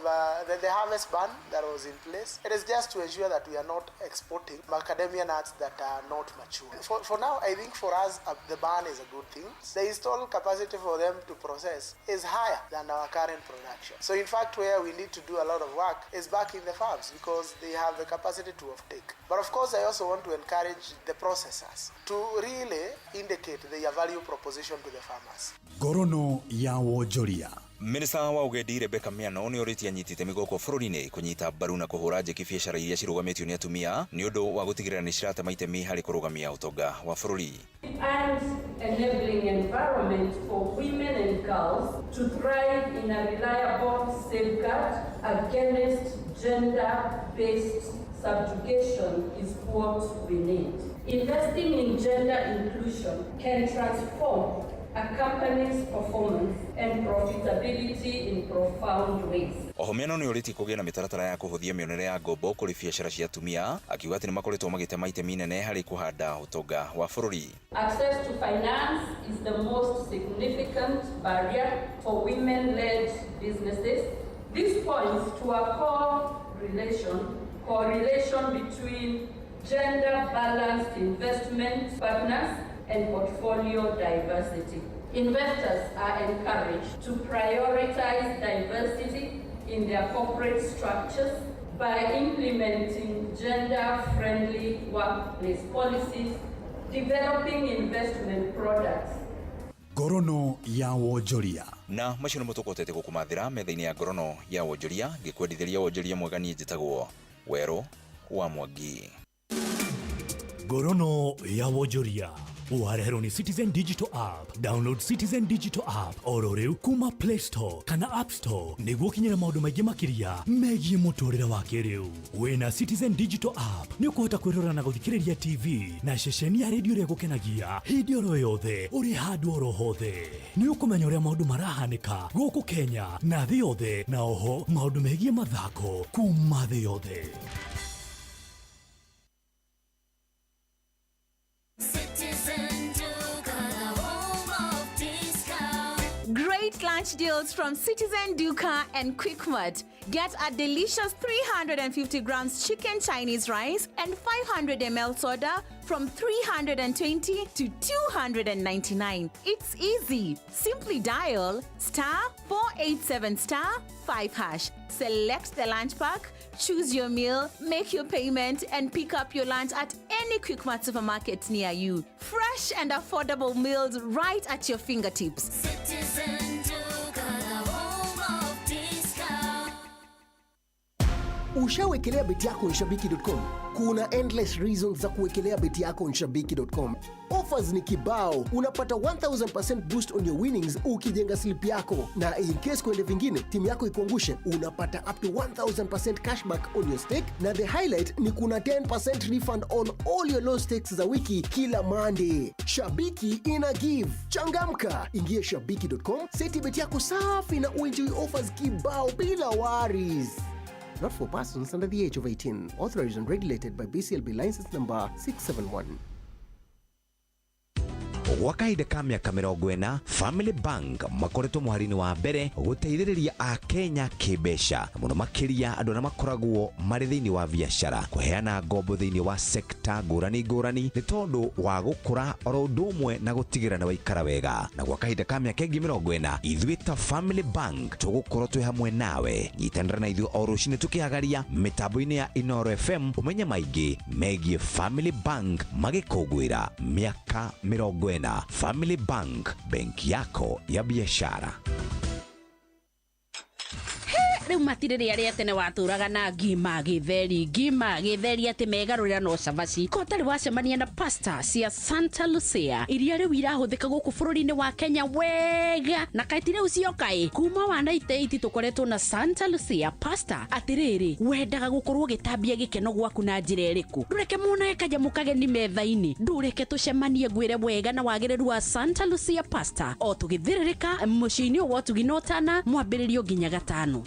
the harvest ban that was in place, it is just to ensure that we are not exporting macadamia nuts that are not mature. For now, I think for us the ban is a good thing. The installed capacity for them to process is higher than our current production. So in fact, where we need to do a lot of work is back in the farms because they have the capacity to offtake. But of course, I also want to encourage the processors to really indicate their value proposition to the farmers. Ngorono ya Wonjoria. Minista wa ugendi Rebecca Miano ni uriti anyitite migoko bururi-ini kunyita mbaru na kuhura njeki biacara iria cirugamitio ni atumia ni undu wa gutigirira ni cirata itemi hari kurugamia utonga wa bururi. And enabling environment for women and girls to thrive in a reliable safeguard against gender-based subjugation is what we need. Investing in gender inclusion can transform a company's performance and profitability in profound ways. Ohomiano ni uriti kugia na mitaratara ya kuhuthia mionere ya ngombo kuri biacara cia atumia, akiuga ati ni makoretwo magitema itemi nene hari kuhanda utonga wa bururi. Access to finance is the most significant barrier for women-led businesses This points to a correlation between gender-balanced investment partners and portfolio diversity. Investors are encouraged to prioritize diversity in their corporate structures by implementing gender-friendly workplace policies, developing investment products. Ngorono ya wonjoria. Na macio nĩ mũtũkotete gũkũmathĩra metha-inĩ ya ngorono ya wonjoria ngĩkwendithĩria wonjoria mwega niĩ njĩtagwo Werũ wa Mwangi. Ngorono ya wonjoria wareherwo ni Citizen Digital App. Download Citizen Digital App oro rĩu kuma Play Store kana App Store nĩguo kinyĩra maũndũ maingĩ makĩria megiĩ mũtũrĩre wa kĩrĩu. Wĩna Citizen Digital App nĩ ũkũhota kwĩrora na gũthikĩrĩria TV na ceceni ya redio ĩrĩa gũkenagia hĩndĩ oro yothe ũrĩ handũ oro hothe. Nĩ ũkũmenya ũrĩa maũndũ marahanĩka gũkũ Kenya na thĩ yothe, na oho maũndũ megiĩ mathako kuma thĩ yothe. Great lunch deals from Citizen Duka and Quickmart. Get a delicious 350 grams chicken Chinese rice and 500 ml soda from 320 to 299. It's easy. Simply dial *487*5#. Select the lunch pack, choose your meal, make your payment, and pick up your lunch at any Quickmart supermarket near you. Fresh and affordable meals right at your fingertips. Citizen Duka, the home of discount. Ushawekelea beti yako Nshabiki.com? Kuna endless reasons za kuwekelea beti yako Nshabiki.com. Offers ni kibao. Unapata 1000% boost on your winnings ukijenga slip yako, na in case kwende vingine timu yako ikuangushe, unapata up to 1000% cashback on your stake, na the highlight ni kuna 10% refund on all your low stakes za wiki kila Monday. Shabiki ina give. Changamka, ingia Shabiki.com, seti beti yako safi na uenjoy offers kibao bila worries. Not for persons under the age of 18. Authorized and regulated by BCLB license number 671. Wakaida ka miaka 40 Family Bank makoretwo muharini wa mbere guteithĩrĩria a Kenya kĩmbeca, muno makiria andũ na makoragwo marĩ thĩinĩ wa biashara kuheana ngombo thĩinĩ wa sekta ngũrani nĩ tondũ wa gũkũra oro ũndũ ũmwe na gũtigĩrĩra nĩ waikara wega. Na gwa kahinda ka mĩaka 40 ithuĩ ta Family Bank tũgũkorwo twĩ hamwe nawe. Nyitanĩra na ithuĩ o rũcinĩ tũkĩhagaria mĩtambo-inĩ ya Inooro FM ũmenye maingĩ megiĩ Family Bank magĩkũngũĩra mĩaka 40. Family Bank, benki yako ya biashara. Rĩu matirĩrĩ arĩa tene watũraga na ngima gĩtheri atĩ megarũrĩra no cabaci ko tarĩ wacemania na pasta cia Santa Lucia iria rĩu irahũthĩka gũkũ bũrũri-inĩ wa Kenya wega na kaiti rĩu ciokaĩ kuma wa 98 tũkoretwo na Santa Lucia pasta. Atĩrĩrĩ, wendaga gũkorwo gĩtambia gĩkeno gwaku na njĩra ĩrĩkũ? Ndũreke muone kanyamũ kageni metha-inĩ, ndũreke tũcemanie ngwĩre wega na wagĩrĩru wa Santa Lucia pasta o tũgĩthĩrĩrĩka mũciĩ-inĩ wa Tuginotana mwambĩrĩrio nginya gatano.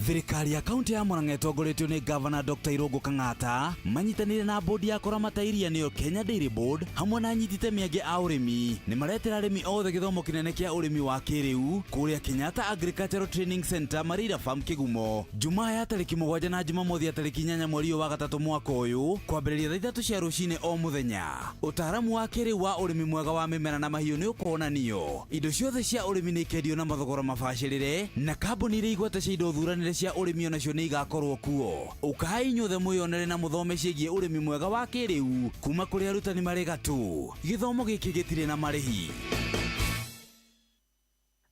Thirikari ya kaunti ya Murang'a ĩtongoretio nĩ Governor Dr. Irungu Kang'ata manyitanĩire na bodi ya kũramata iria nĩyo Kenya Dairy Board hamwe na anyiti itemi angĩ a ũrĩmi nĩ maretĩra arĩmi othe gĩthomo kĩnene kĩa ũrĩmi wa kĩrĩu kũrĩa Kenyatta Agricultural Training Center Marira Farm Kĩgumo Jumaa ya tarĩki 7 na Jumamothi ya tarĩki 8 mweri wa gatatũ mwaka ũyũ kwambĩrĩria thaa 3 cia rũcinĩ o mũthenya. Ũtaaramu wa kĩrĩu wa ũrĩmi mwega wa mĩmera na mahiũ nĩ ũkuonanio. Indo ciothe cia ũrĩmi nĩ ikendio na mathogora mabacĩrĩre na kambuni iria igweta cia indo thuranĩre cia ũrĩmi onacio nĩ igakorwo kuo. Ũkai inyuothe mwĩonere na mũthome ciĩgiĩ ũrĩmi mwega wa kĩrĩu kuma kũrĩ arutani marĩ gatũ. Gĩthomo gĩkĩ gĩtirĩ na marĩhi.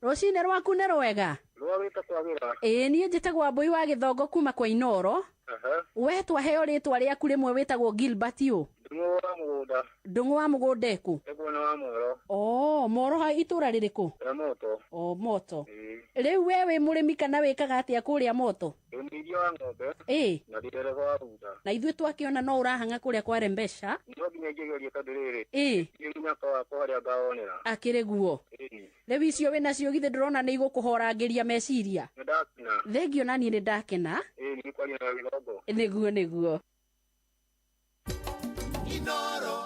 Rũcinĩ rwaku nĩ rwega? Rwagĩte kwagĩra. Niĩ njĩtagwo Wambui wa Gĩthongo kuma kwa Inooro. We twaheo rĩtwa rĩaku rĩmwe wĩtagwo Gilbert ũ? Ndung'u wa mũgũnda ĩkũ? Mwena wa Moro. Moro ha itũra rĩrĩkũ? Moto. Moto. Rĩu we wĩ mũrĩmi kana wĩkaga atĩa kũrĩa Moto? Ũmithia wa ng'ombe. Na ndereba wa bunda. Na ithuĩ twakĩona no ũrahanga kũrĩa kwa Rembesha. No nginya ngĩgeria tondũ rĩrĩ. Nĩ nyaka wakwa harĩa ngawonera. Akĩrĩ guo. Rĩu icio wĩna cio githĩ ndĩrona nĩ igũkũhorangĩria meciria. Nĩndakena. Thengio na niĩ nĩndakena. Nĩ kwaria na Gĩthongo. Nĩguo.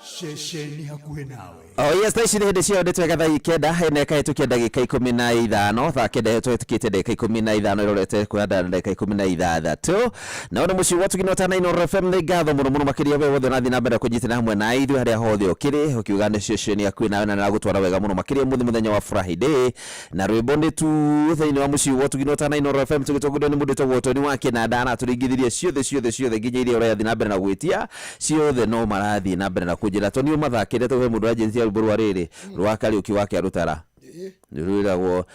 Shesheni hakuhe nawe. Oh yes, taici nĩ hĩndĩ ciothe twega thaa ikenda neka hĩtũkia ndagĩka 15 thaa kenda twĩtũkĩte ndagĩka 15 ĩrorete kwenda ndagĩka 16 na ona mũciĩ watu kinota na Inooro FM nĩ ngatho mũno mũno makĩria we wothe nathi na mbere kũnyitana hamwe na ithuĩ harĩa hothe ũkĩrĩ ũkiuga nĩ ceceni yaku nawe na nagũtwara wega mũno makĩria mũthenya wa Friday na rwĩmbo nĩ tu thĩinĩ wa mũciĩ watu kinota na Inooro FM tũgĩtongorio nĩ mũndũ tagwo Tony wa Kĩnanda na tũringithirie ciothe nginya iria ũrathi na mbere na gwĩtia ciothe no marathi na mbere na kũnjĩra Tony ũmathakĩre tũhe mũndũ agency rwĩmbo rwa rĩrĩ rwa Kariuki wake arutara ndirwĩragwo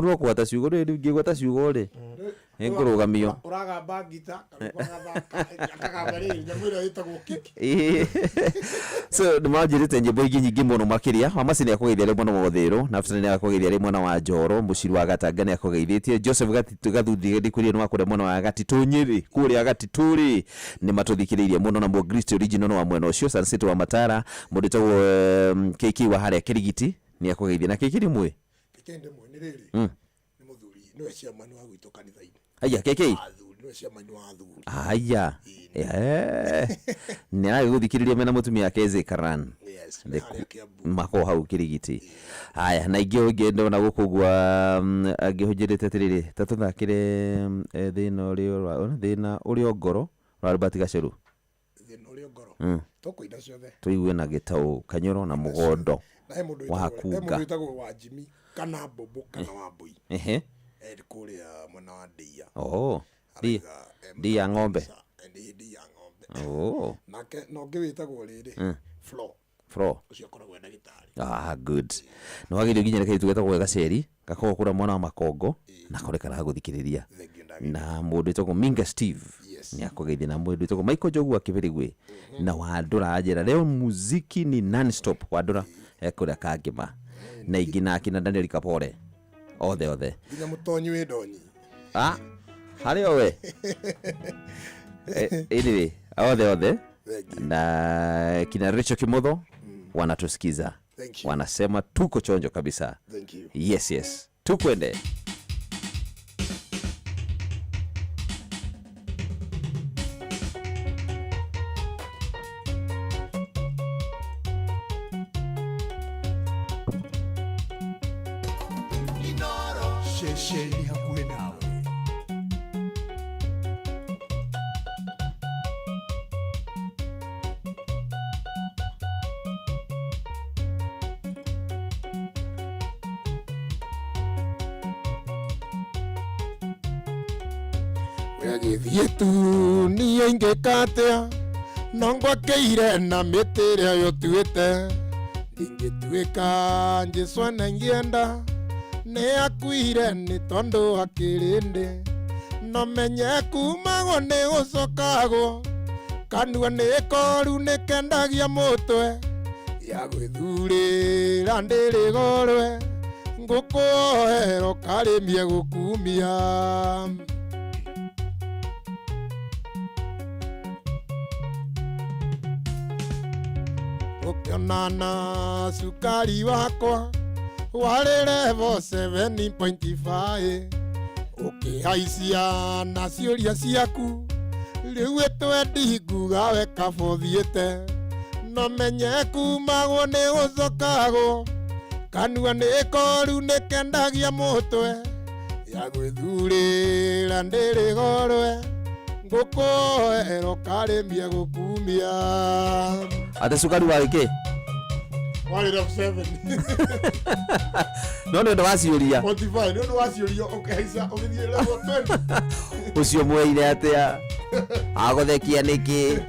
no kwata ciugo rĩu ngĩgwata ciugo rĩ ngũrũgamio ũragamba ngita akagamba rĩrĩ nyamwĩra ĩtagwo kiki so nĩmanjĩrĩte nyĩmbo ingĩ nyingĩ mũno makĩria wa macini akũgeithia rĩmwe na Mũthĩrũ na Absalom akũgeithia rĩmwe na wa Njoro Mũciru wa Gatanga nĩ akũgeithĩtie Joseph Gathuthi ndikũrie nĩ wakũrĩa mwena wa Gatitũ Nyĩrĩ kũrĩa Gatitũ rĩ nĩ matũthikĩrĩirie mũno na Mũkristo original wa mwena ũcio Sunset wa Matara mũndũ tagwo KK wa harĩa Kĩrigiti nĩ akũgeithia na KK rimwe kende mwe nĩ rĩrĩ nĩ mũthuri nĩ ciamani wa gwitũ kanitha-inĩ aya KK nĩ ciamani wa thuri aya nĩ agũthikĩrĩria mena mũtumia Keze Karan mako hau Kĩrigiti aya na ingĩ ndona gũkũgwa angĩhũnjĩrĩte atĩrĩrĩ ta tũthakĩre thĩna ũrĩa ngoro wa Albert Gaceru thĩna ũrĩa ngoro tũkũina ciothe tũigue na Gĩtaũ Kanyũro na Mũgondo wa Kunga mũndũ wĩtagwo wa Jimmy kana Bobo kana wa Mbui kũrĩa mwena wa Ndia Ndia ng'ombe nake no ngĩwĩtagwo rĩrĩ Flo ũcio akoragwo na gĩtarĩ good no wagĩrio nginya reke tũgetagwo Gaceri gakorwo kũra mwana wa Makongo na kũrekana gũthikĩrĩria na mũndũ wĩtagwo Minga Steve nĩ akũgeithia na mũndũ wĩtagwo Michael Njogu akĩbĩrĩgwe na Wandũra njĩra leo muziki ni non-stop Wandũra ekũrĩa Kangĩma na ingĩ na akina Daniel Kapore othe nginya mũtonyi wĩ ndonyi harĩ owe anyway othe na kina Richo Kimotho wanatusikiza wanasema tuko chonjo kabisa. Yes tukwende Shesheni hakuhe nawe. Wagĩthiĩ tu niĩ ingĩkatia no ngwakĩire na mĩtĩ ĩrĩa yũtuĩte ingĩtuĩka Jesũ anangĩenda nĩ akuire nĩ tondũ wa kĩrĩndĩ no menye kumagwo nĩ gũcokagwo kanua nĩ koru nĩ kendagia mũtwe ya gwĩthurĩra ndĩrĩgorwe ngũkũohero karĩmie gũkumia ũkĩonana cukari wakwa warĩ level 7.5 ũkĩhaicia na ciũria ciaku rĩu ĩtwendi nguga we kabothiĩte no menye kumagwo nĩ gũcokagwo kanua nĩ koru nĩ kendagia mũtwe ya gwĩthurĩra ndĩrĩgorwe ngũkũohero karĩmie gũkumia ate cukari wa gĩkĩ warĩ level 7 no nĩ ndo waciũria 45 nĩ ndo waciũria ũkĩhaicia ũgĩthiĩ level 20 ũcio mwĩire atĩa agũthekia nĩkĩ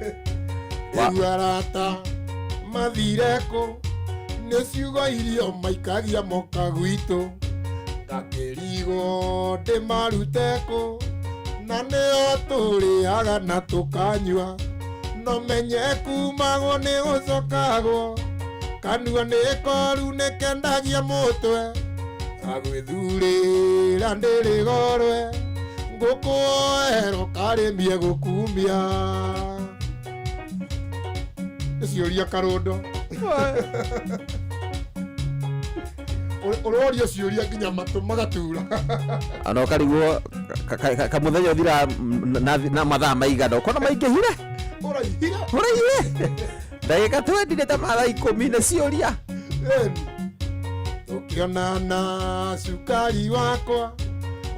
rĩu arata mathireko nĩ ciugo irio maikagia moka gwitũ ngakĩrigwo ndĩmaruteko na nĩo tũrĩaga na tũkanyua no menye kumagwo nĩ gũcokagwo kanua nĩ koru nĩ kendagia mũtwe agwĩthurĩra ndĩrĩgorwe ngũkũohero karĩmie gũkumia ciũria Karondo. Ũrorio ciũria nginya matũ magatura. Ano kariguo kamuthenya uthira na mathaa maigana ukona maingĩhire. Ũraihire. Ndagĩka 20 nĩ ta mathaa 10 na ciũria. Tukionana sukari wakwa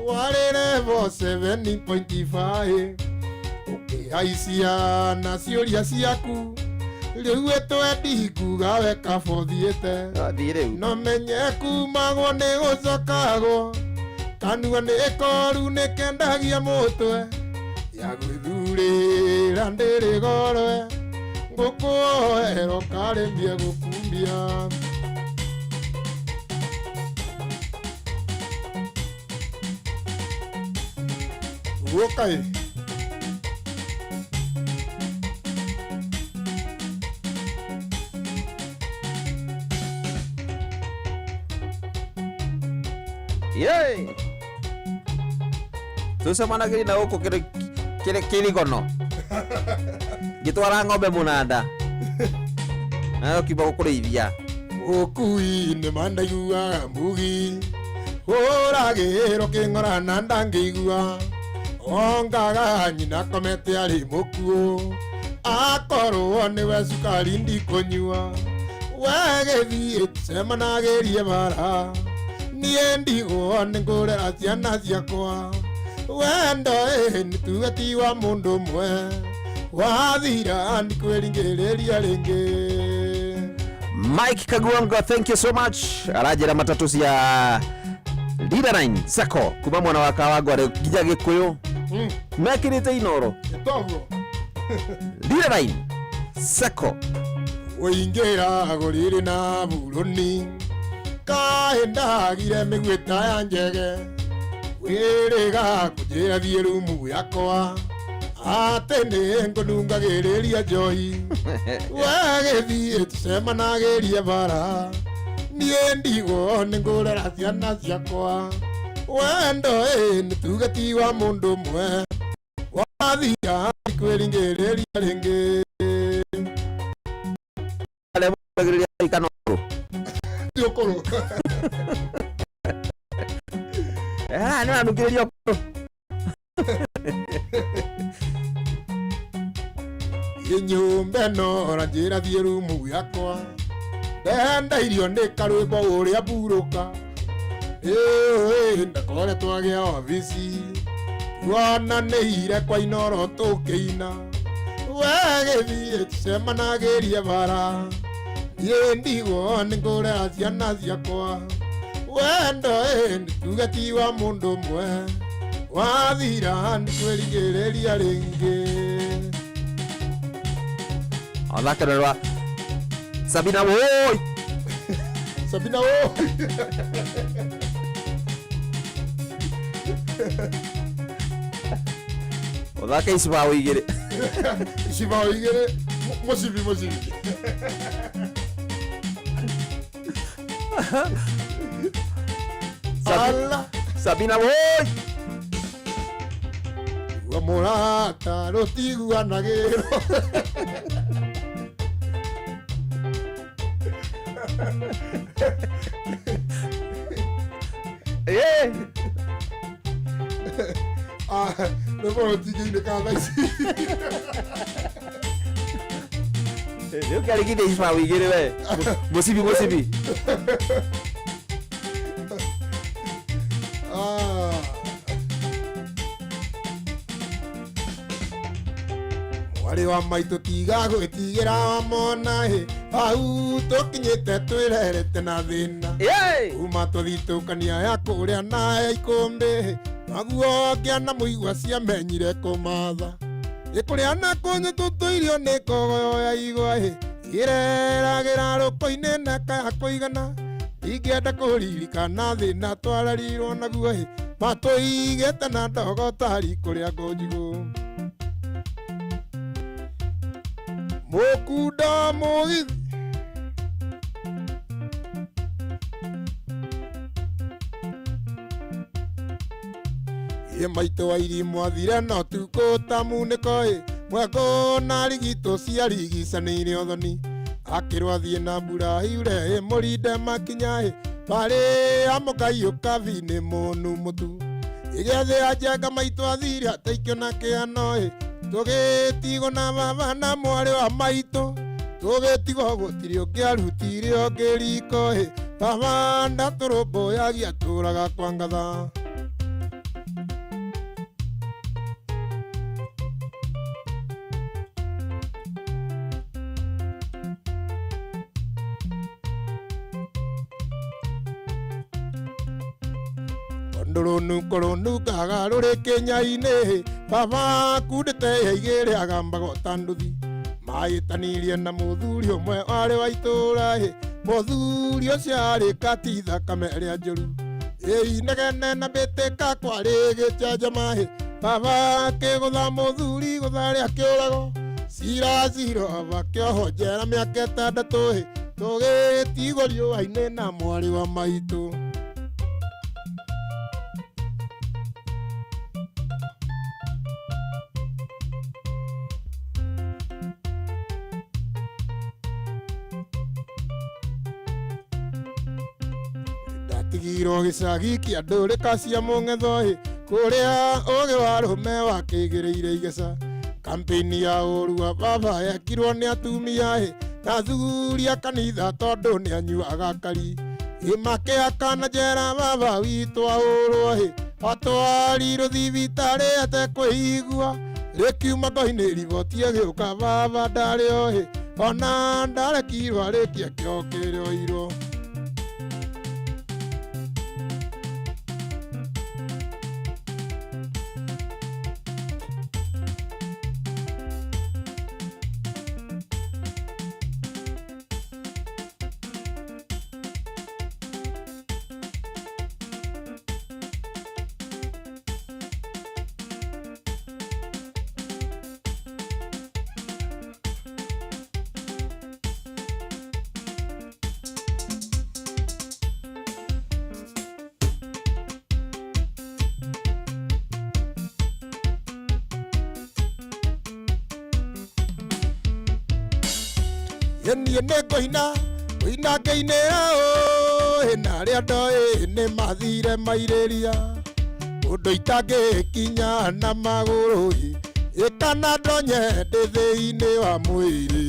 warĩ level 7.5 ũkĩhaicia na ciũria ciaku rĩu twendi kuga weka bothiĩte no menye kumagwo nĩ gũcokagwo kanua nĩ koru nĩ kendagia mũtwe ya gwĩthurĩra ndĩrĩ gorwe ngũkũoero karĩmbie gũkumbia. Okay. Yay! Tucemanagĩria na gũkũ kĩrĩgono gĩtwara ng'ombe mũnanda nayo kiuga gũkũrĩithia ũkui nĩ mandaiguaga mbugi ũragĩrwo kĩng'ora na ndangĩigua ongaga nyina komete arĩ mũkuũ akorwo nĩwe cukari ndikũnyua wegĩthiĩ tucemanagĩrie bara niĩ ndigwo nĩ ngũrera ciana ciakwa wendo nĩ tuge ti wa mũndũ ũmwe wathira nĩ kwĩringĩrĩria rĩngĩ. Mike Kaguongo, thank you so much. Arajĩra matatu cia Leader 9 Sacco kuma mwana wa Kawangware nginya Gĩkũyũ mekĩrĩte inoro Leader 9 Sacco ũingĩra gũrĩrĩ na buroni kahĩndagire mĩgwĩta ya njege wĩrĩga kũnjĩra thiĩ rumu yakwa atĩ nĩ ngũnungagĩrĩria njohi wegĩthiĩ tucemanagĩrie bara niĩ ndigwo nĩ ngũrera ciana ciakwa wendo nĩ tuge ti wa mũndũ ũmwe wathira kwĩringĩrĩria rĩngĩ. Ũkũrũ nĩ nanukĩrĩria ũkũrũ nyũmba ĩno ranjĩra thiĩ rumu yakwa ndenda irio nĩ karwĩmbo ũrĩa mburũka ndakore twagĩa obici tuonanĩire kwa inoro tũkĩina wegĩthiĩ tucemanagĩrie bara niĩ ndigwo nĩ ngũrera ciana ciakwa wendo nĩ tuge ti wa mũndũ ũmwe wathira nĩ kwĩringĩrĩria rĩngĩ. Othakanĩrwa Sabina woi Sabina woi Othaka Isibao igĩrĩ Isibao igĩrĩ Mosibi Sabina woi wa mũrata rũtiguanagĩrwo nĩ mũrũtingi-inĩ ka thaa ici rĩu kĩarĩkithia Isibao igĩrĩ we Mosibi mwarĩ wa maitũ tiga gwĩtigĩra wamona hau tũkinyĩte twĩrerete na thĩna kuma tũthitũkania ya kũrĩa na ya ikũmbĩ naguo ngĩana mũigua ciamenyire kũmatha gĩkũrĩa na kũnyũ tũtũirio nĩ kogoyo ya igwa ireragĩra rũkũ-inĩ na kaya kũigana ingĩenda kũririkana thĩna twararirwo naguo matũigĩte na ndogo tari kũrĩa ngũnjigũ mũkunda mũgithi maitũ wa irimũ athire no tukũtamunĩko mweko na rigito ciarigicanĩire ũthoni akĩrwo thiĩ na mbura hiure mũrinde makinya barĩ amũkaiũka thinĩ mũnu mũtu igethĩ ajenga maitũ athire ateikio na kĩano tũgĩtigwo na baba na mwarĩ wa maitũ tũgĩtigwo gũtirĩ ũngĩarutire ũngĩriko baba ndatũrũmbũyagia tũraga kwa ngatha Ndurunu kaga rũrĩ Kenya-inĩ baba kundĩte igĩrĩ agamba gotanduthi maĩtanirie na mũthuri ũmwe warĩ wa itũũra mũthuri ũcio arĩ kati thakame ĩrĩa njũru inegene na mbĩtĩka kwarĩ gĩcanjama baba kĩgũtha mũthuri gũtharĩ akĩũragwo ciraciro bakĩoho njera mĩaka 6 tũgĩtigwo riũa-inĩ na mwarĩ wa maitũ tigiro gĩcagi kĩa ndũrĩka cia mũng'etho kũrĩa ũgĩ wa rũme wakĩgĩrĩire igeca kampeni ya ũrua baba yekirwo nĩ atumia na thuri a kanitha tondũ nĩ anyuaga kari makĩaka na njera baba witũ aũrwo atwarirwo thibitarĩ atekwĩigua rĩkiuma ngoinĩ riboti ĩgĩũka baba ndarĩ ona ndarekirwo arĩkia kĩo kĩrĩoirwo Niĩ nĩngũina ngĩinĩra na arĩa ndoĩ nĩ mathire mairĩria ũndũ itangĩkinya na magũrũ kana ndonye ndĩ thĩinĩ wa mwĩrĩ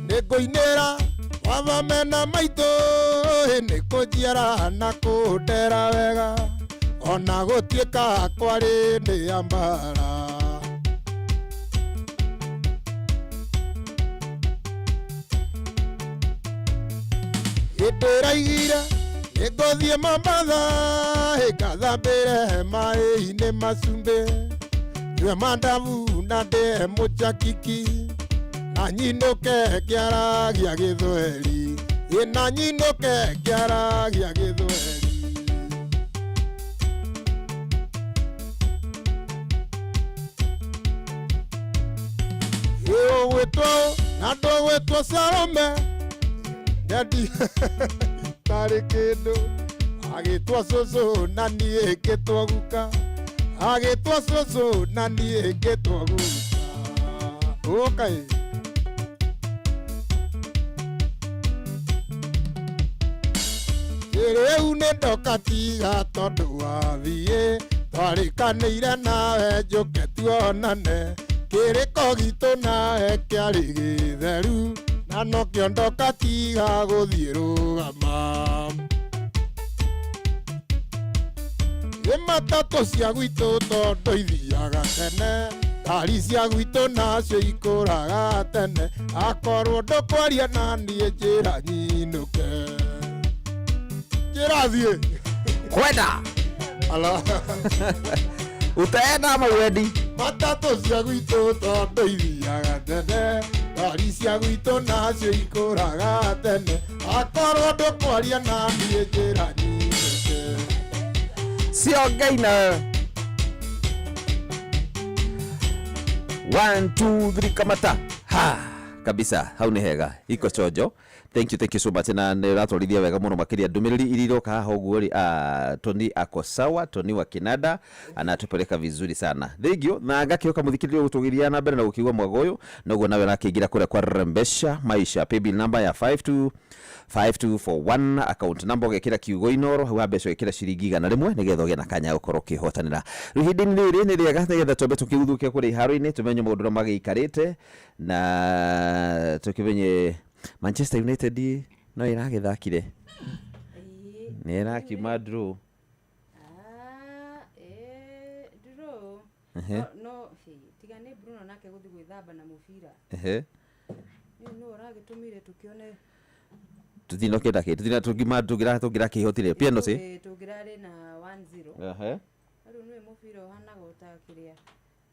nĩngũinĩra baba mena maitũ nĩkũnjiara na kũndera wega ona gũtuĩka kwarĩ nĩ ambara ndĩraigire nĩngũthiĩ Mombasa ngathambĩre maĩ-inĩ macumbĩ nyue mandabu na ndĩe mũjakiki na nyinũke ngĩaragia gĩthweri na nyinũke ngĩaragia gĩthweri gwĩtwo na ndũgwĩtwo Salome Ndendi tarĩ kĩndũ agĩtwo cũcũ na niĩ ngĩtwo guka agĩtwo cũcũ na niĩ ngĩtwo guka ũkaĩ rĩu nĩ ndoka tiga tondũ wathiĩ twarĩkanĩire nawe njũke tuonane kĩrĩko gitũ nawe kĩarĩ gĩtheru na no kĩondoka tiga gũthiĩ rũgama matatũ cia gwitũ tondũ ithiaga tene ngari cia gwitũ nacio ikũraga tene akorwo ndũkwaria na niĩ njĩra nyinũke njĩra thiĩ kwenda utaenda ama wendi matatũ cia gwitũ tondũ ithiaga tene ngari cia gwitũ nacio ikũraga tene akorwo ndũkwaria na niĩ njĩra nyinũke siongeina 1 2 3 kamata ha kabisa hau nĩ hega iko chonjo Thank you so much na ratwarithia wega muno makiria ndumiriri iliroka haha uguo ri Tony ako sawa, Tony wa Kinada anatupeleka vizuri sana. Thank you na ngakioka muthikiririo gutugiria na mbere na gukigwa mwagoyo noguo nawe nakingira kure kwa Rembesha Maisha paybill number ya 5241 account number gekira kiugo inoro hau mbeca gekira ciringi 100 nigetha ugie na kanya ukorwo kihotanira ruhindini riri ni riega nigetha twambe tukiguthuke kuri iharo-ini tumenye maundu na magiikarite na tukimenye Manchester United no iragithakire ni irakiuma draw no tigane Bruno nake guthi gwithamba na mubira no uragitumire tukione tutino kenda ke tutina tugira kihotire penalty tugirare na 1-0 riu ni mubira hana gota kiria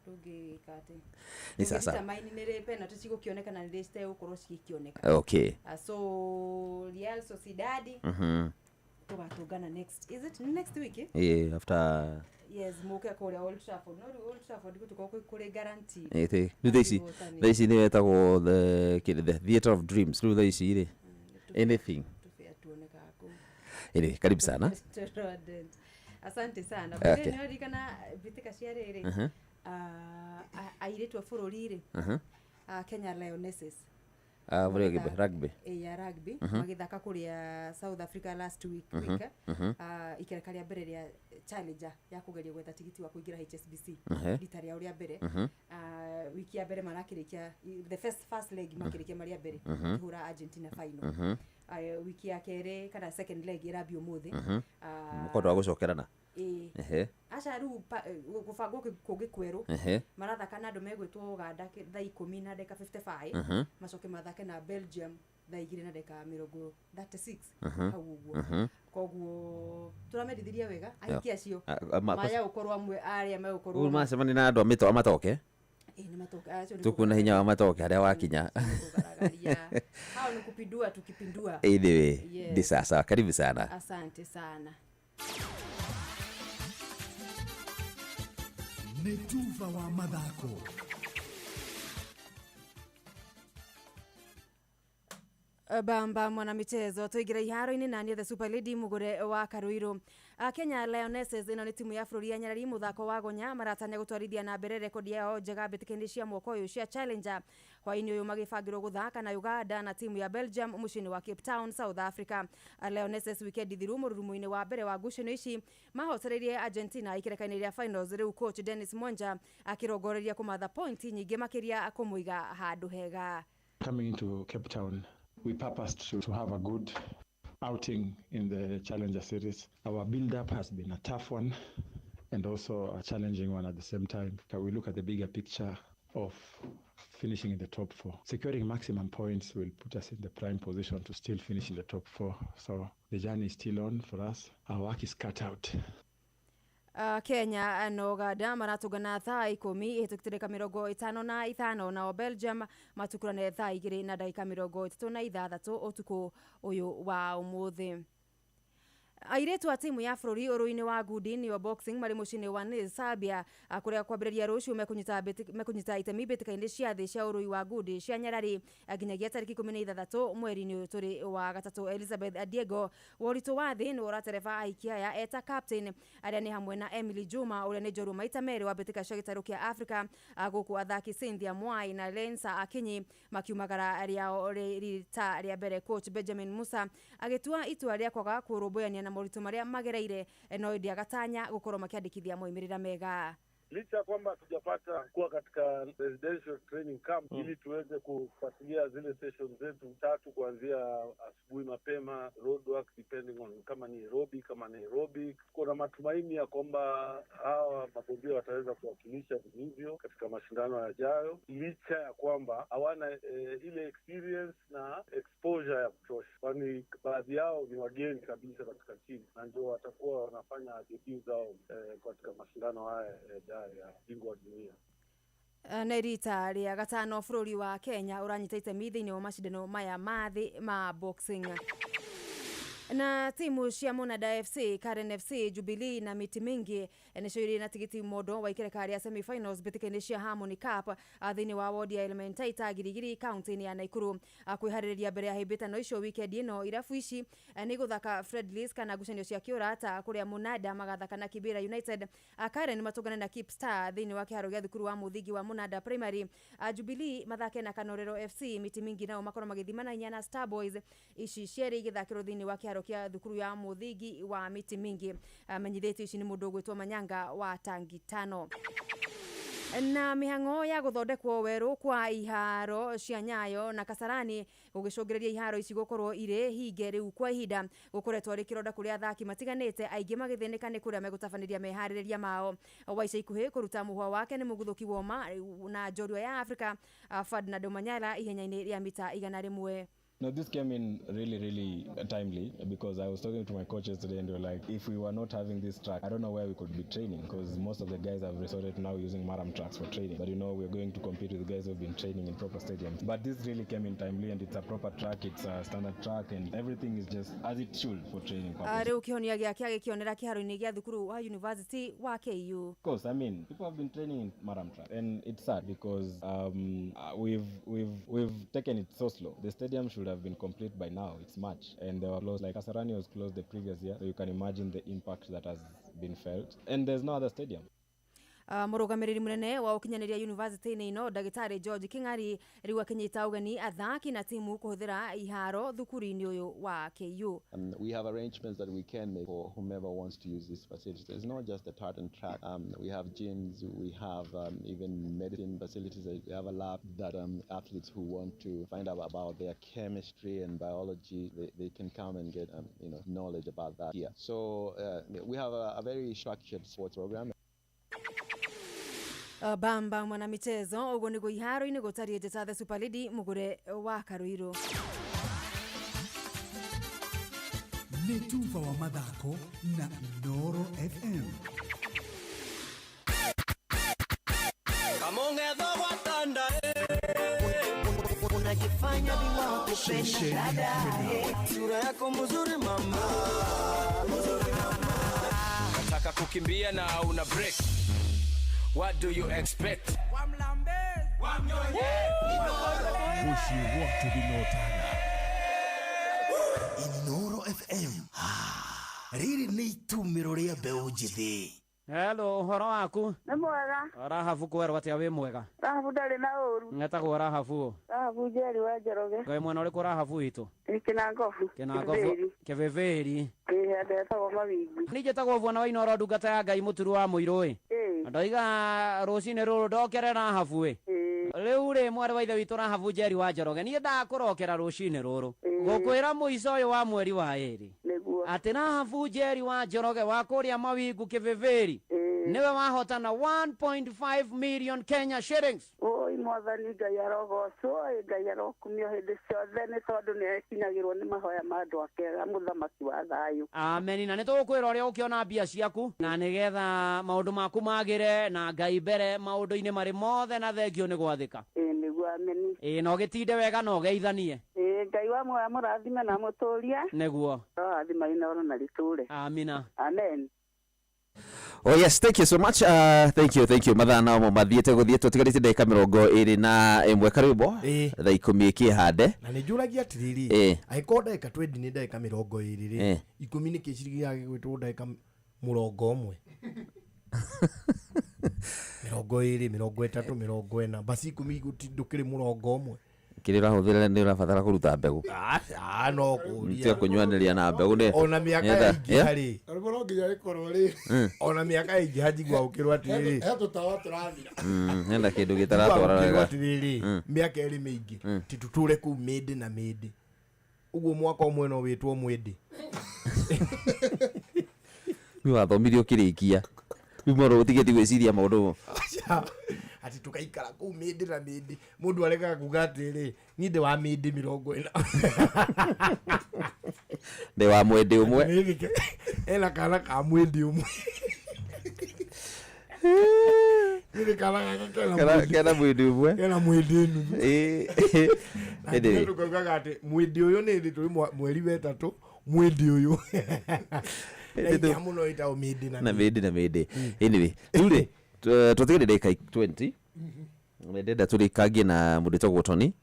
tugikate ni sasa tamaini nere penalty cigukionekana ni reste ukorwo cigikioneka okay so Real Sociedad tugatungana next next week after yes muke kore Old Trafford no Old Trafford gutuko kuri guarantee this ni wetagwo the theater of dreams through this ire anything ile karibu sana asante sana bale ni rikana bitika cia riri airetwa bururi ire Kenya Lionesses rugby ya rugby magithaka kuria South Africa last week ikereka ria mbere ria challenger ya kugeria gwetha tigiti wa kuingira HSBC rita ria uria mbere wiki ya mbere marakirikia the first leg makirikia maria mbere hura Argentina final wiki ya kere kana second leg irabio muthi mukondo wa gucokerana acha ru gubangwo kungi kweru marathaka na andu megwitwo Uganda thaa 10 na dakika 55 macoke mathake na Belgium thaa 2 na dakika 36 hau uguo koguo turamedithiria wega aikia cio maya ukorwo amwe aria megukorwo umacemani na andu amito amatoke ni matoka tukuna hinya wa matoke haria wakinya hao ni kupindua tukipindua anyway ndi sasa karibu sana asante sana Netuva wa mathako bamba mwana michezo tuigira iharo-ini nani the Super Lady mugure wa Karuiro Kenya Lionesses ino ni timu ya bururi ya Nyarari muthako wa gonya maratanya gutwarithia na mbere rekodi yao njega mbitikiini cia mwoko uyu cia challenger hwaini uyu magibangirwo guthaka na Uganda na timu ya Belgium mucini wa Cape Town South Africa Lionesses weekend thiru mururumo-ini wa mbere wa ngucino ici mahocereirie Argentina ikirekaini ria finals riu coach Dennis Monja akirongoreria kumatha point nyingi makiria kumuiga handu hega. Coming into Cape Town, we purposed to have a good outing in the Challenger Series. Our build-up has been a tough one and also a challenging one at the same time. We look at the bigger picture of finishing in the top 4. Securing maximum points will put us in the prime position to still finish in the top 4. So the journey is still on for us. Our work is cut out. Kenya na Uganda maratugana thaa 10 ituktirika 55 na Belgium matukurane thaa 2 na dakika 36 utuku uyu wa umuthi. Airetu a timu ya bururi uruini wa ngundi ni wa boxing mari mucini wa Serbia kuria kwambiriria ruciu mekunyita itemi betikaini cia thi cia urui wa ngundi cia Nyarari nginyagia tariki 16 mweri-ini turi wa gatatu. Elizabeth Diego woritu wa thi ni uratereva aikia ya eta captain aria ni hamwe na Emily Juma uria ni joru maita meri wa betika cia gitaru kia Africa guku athaki Cynthia Mwai na Lensa Akinyi makiumagara ria rita ria mbere. Coach Benjamin Musa agitua itua ria kwaga kurumbuania na moritu maria magereire no ndia gatanya gukorwo makiandikithia moimirira mega. Licha kwamba tujapata kuwa katika residential training camp ili tuweze kufuatilia zile sessions zetu 3 kuanzia asubuhi mapema roadwork depending on kama ni Nairobi kama Nairobi. Kuna matumaini ya kwamba hawa mabondia wataweza kuwakilisha vilivyo katika mashindano yajayo, licha ya kwamba hawana ile experience na exposure ya kutosha, kwani baadhi yao ni wageni kabisa katika timu na ndio watakuwa wanafanya debut zao katika mashindano haya ya bingwa dunia. Na rita ria gatano bururi wa Kenya uranyita itemi thiini wa mashindano maya mathi ma boxing. Na timu cia Monada FC, Karen FC, Jubilee na Miti Mingi nicio iri na tigiti modo wa ikereka ya semi-finals bitikini cia Harmony Cup thini wa ward ya Elementaita Girigiri county ya Naikuru. Kwihariria mbere ya hibitano icio weekend ino irabu ici ni guthaka Fredlis kana gucanio cia Kiurata kuria Monada magathaka na Kibera United. Karen matugana na Keep Star thini wa kiharo gya thukuru wa Muthigi wa Monada Primary. Jubilee mathake na Kanorero FC, Miti Mingi nao makoro magithimana na Star Boys. Ici cieri igithakiro thini wa kiharo kia thukuru ya Muthigi wa Miti Mingi. Menyitheti ici ni mundu gwitwo Manyanga wa Tangitano. Na mihango ya guthondekwo weru kwa iharo cia Nyayo na Kasarani gugicungireria iharo ici gukorwo ire hinge riu kwa ihinda gukoretwo ri kironda kuria athaki matiganite aingi magithinika ni kuria megutafaniria mehaririria mao. Waica ikuhi kuruta muhwa wake ni muguthuki woma na njorua ya Africa Ferdinand Omanyala ihenya-ini ria mita 100. No, this came in really timely because I was talking to my coaches today and they were like, if we were not having this track, I don't know where we could be training because most of the guys have resorted now using Maram tracks for training. But we're going to compete with guys who have been training in proper stadiums. But this really came in timely and it's a proper track, it's a standard track and everything is just as it should for training purposes. Riu kihonia giake agikionera kiharo-ini gia thukuru wa University wa KU. Of course, people have been training in Maram track and it's sad because we've taken it so slow. The stadium should have been complete by now. It's March and they were closed, like Kasarani was closed the previous year, so you can imagine the impact that has been felt, and there's no other stadium. Murugamiriri munene wa ukinyaniria university ni ino Dagitari George King'ari riu akinyita ugeni athaki na timu kuhuthira iharo thukuru-ini uyu wa KU. We have arrangements that we can make for whomever wants to use this facility. It's not just the tartan track. We have gyms, we have even medicine facilities. We have a lab that athletes who want to find out about their chemistry and biology, they can come and get knowledge about that here. So we have a very structured sports program. Bamba mwana michezo ugo nigo iharo-ini gutarie njeta the Super League mugure wa Karuiro. Ni tufa wa mathako na Noro FM. Kamongetho watanda unajifanya bingwa kupenda dada sura yako mzuri mama nataka kukimbia na una break. What do you expect? Wamlambe, wamnyonye. Ushi wote binotana. Noro FM. Riri ni itumiro ria mbeu njithi. Hello, horo waku? Nĩ mwega. Rahabu kwerwo atia wi mwega? Rahabu ndarĩ na ũru. Ngetagwo Rahabu. Rahabu Njeri wa Njoroge. Ngai mwena ũrĩkũ Rahabu witũ? Kinangofu. Kinangofu. Kĩbĩbĩri. Ndetagwo Mawingi. Ni njĩtagwo Bwana wa Inoro ndungata ya Ngai mũturu wa Mũirũ. Ndoiga rũcinĩ rũrũ ndokere Rahabu. Rĩu rĩ mwarĩ wa ithe witũ Rahabu Njeri wa Njoroge. Niĩ ndakũrokera rũcinĩ rũrũ. Ngũkwĩra mũico ũyũ wa mweri wa ĩrĩ. Atĩ Rahabu Njeri wa Njoroge wa kũrĩa Mawingu Kĩbĩbĩri. Niwe wahotana 1.5 million Kenya shillings. Oi mwathani Ngai arogocwo, Ngai arokumio hĩndĩ ciothe nĩ tondũ nĩ ekinyagĩrwo nĩ mahoya ma andũ akega mũthamaki wa thayũ. Amen. Na nĩ tũkwĩra ũrĩa ũkĩona mbia ciaku na nĩgetha maũndũ maku magĩre na Ngai mbere maũndũ-inĩ marĩ mothe na thengio nĩ gwathĩka. Nĩguo ameni. Na ũgĩtinde wega na ũgeithanie. Ngai wa muoyo mũrathime na mũtũria. Nĩguo. Rathima Inoro na rĩtũre. Amina. Amen. Oh yes, thank you so much. Thank you. Mathaa nao mathiete guthiete tigarite ndagika 20 na imwe karibwo thaa 10 kihande na ni njuragia atiriri aiko ndagika 20 ni ndagika 20 ri 10 ni kicirigia gwitwo ndagika 100 20 30 40 basi 10 gutindukire 100 kiri rahuthira ni urabatara kuruta mbegu no kuria tia kunywanĩria na mbegu ni ona miaka ingi hari arimo nginya rikorwo ri ona miaka ingi hajigwa ukirwa atiri he tutawa turathira nenda kindu gitaratwara wega atiri miaka iri mingi tituture ku midi na midi uguo mwaka umwe no witwo mwindi ni wathomirio kirikia bimoro utigeti gwiciria maundu ati tukaikara ku midi na midi mundu areka kuga atiri ni de wa midi 40 de wa mwende umwe ela kana ka mwende umwe ni kana mwende umwe ela mwende nu ende tukaga ati mwende uyo ni tuli mweri wetatu mwindi uyu ndio muno ita umidi na midi anyway tule tutige dakika 20 ndenda tulikangie na mundu togwo Tony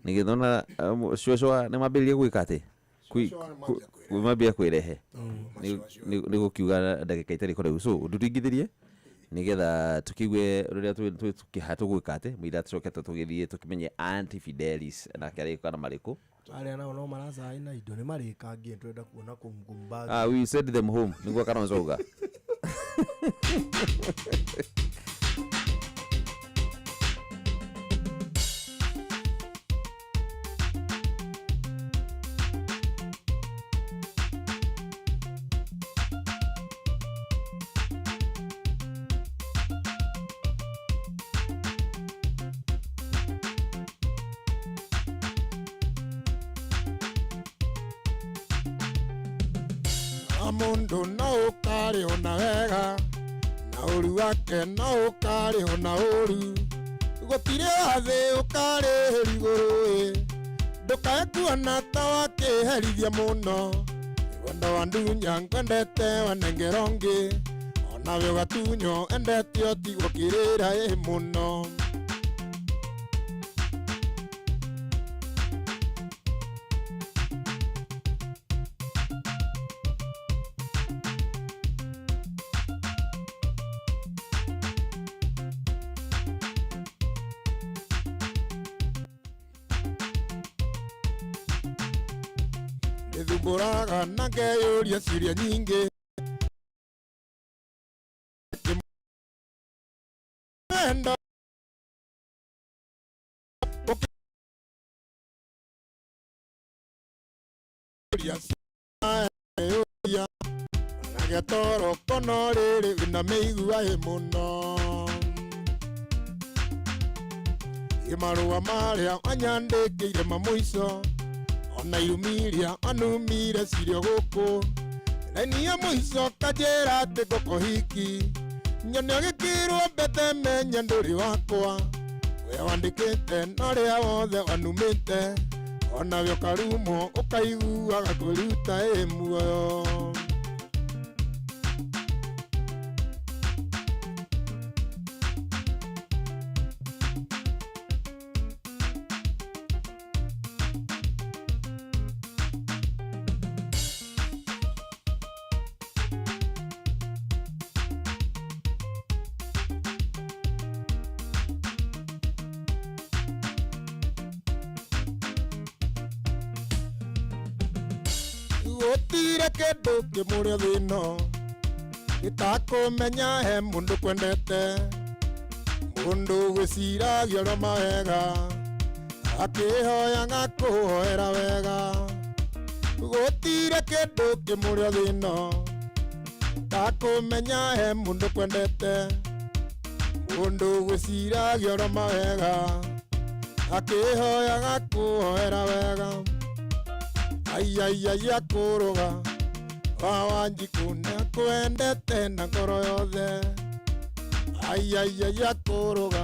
nigithona shwashwa ni mambĩrĩrie gwĩka atĩ mambia kwĩrehe nĩ gũkiuga ndagĩka itarĩ kũraihu so ndũringithĩrie nigetha tukigue rĩrĩa tũkĩhata gwĩka atĩ mũira tũcokete tũgĩthiĩ tũkĩmenye Auntie Fidelis nake arĩkana marĩkũ arĩa nao no maracaina indo nĩ marĩkangie twenda kuona kumkumba we send them home nĩguo Kalonzo mundu no ukari ona wega na uru wake no ukari ona uru gutire athi ukari riguru ndukae kuona ta wakiherithia muno wenda wa ndunya ngwendete wanengerongi ona we gatunyo endete oti gukirira muno Buraga na ngeyũria ciũria nyingĩ enda ũria na getoro kono rĩrĩ wĩna mĩigua mũno marũa marĩa anyandĩkĩire mamũico ona irumiria anumire cirio gũkũ na niĩ mũico kanjĩra atĩ ngũkũhiki nyoni agĩkĩrwo mbete menya ndũrĩ wakwa we wandĩkĩte na ũrĩa wothe wanumĩte ona we ũkarumwo ũkaiguaga kwĩruta muoyo gũtire kĩndũ kĩmũrĩa thĩno gĩtakũmenya he mũndũ kwendete mũndũ gwĩciragia ũrĩa mawega akĩhoyaga kũhoera wega gũtire kĩndũ kĩmũrĩa thĩno gĩtakũmenya he mũndũ kwendete mũndũ gwĩciragia ũrĩa mawega akĩhoyaga kũhoera wega ayayaya kũrũga wa Wanjiku nĩakwendete na ngoro yothe ayayaya kũrũga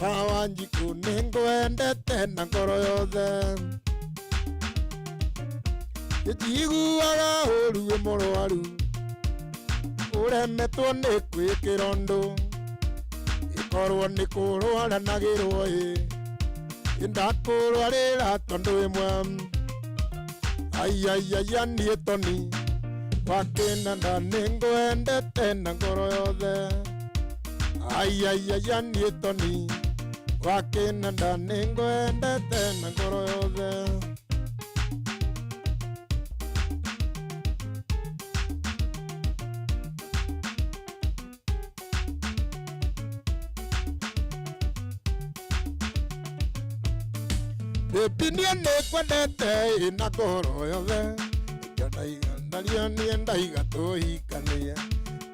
wa Wanjiku nĩngwendete na ngoro yothe gĩtiguaga ũru wĩ mũrwaru ũremetwo nĩ kwĩkĩra ũndũ gĩkorwo nĩ kũrwaranagĩrwo ndakũrwarĩra tondũ ĩmwe ayayaya niĩ Tony wakĩnanda nĩngwendete na ngoro yothe ayayaya niĩ Tony wakĩnanda nĩngwendete na ngoro yothe Epiniä nĩ kwendete ĩna ngoro yothe Ndaigandaria niĩ ndaiga tũhikania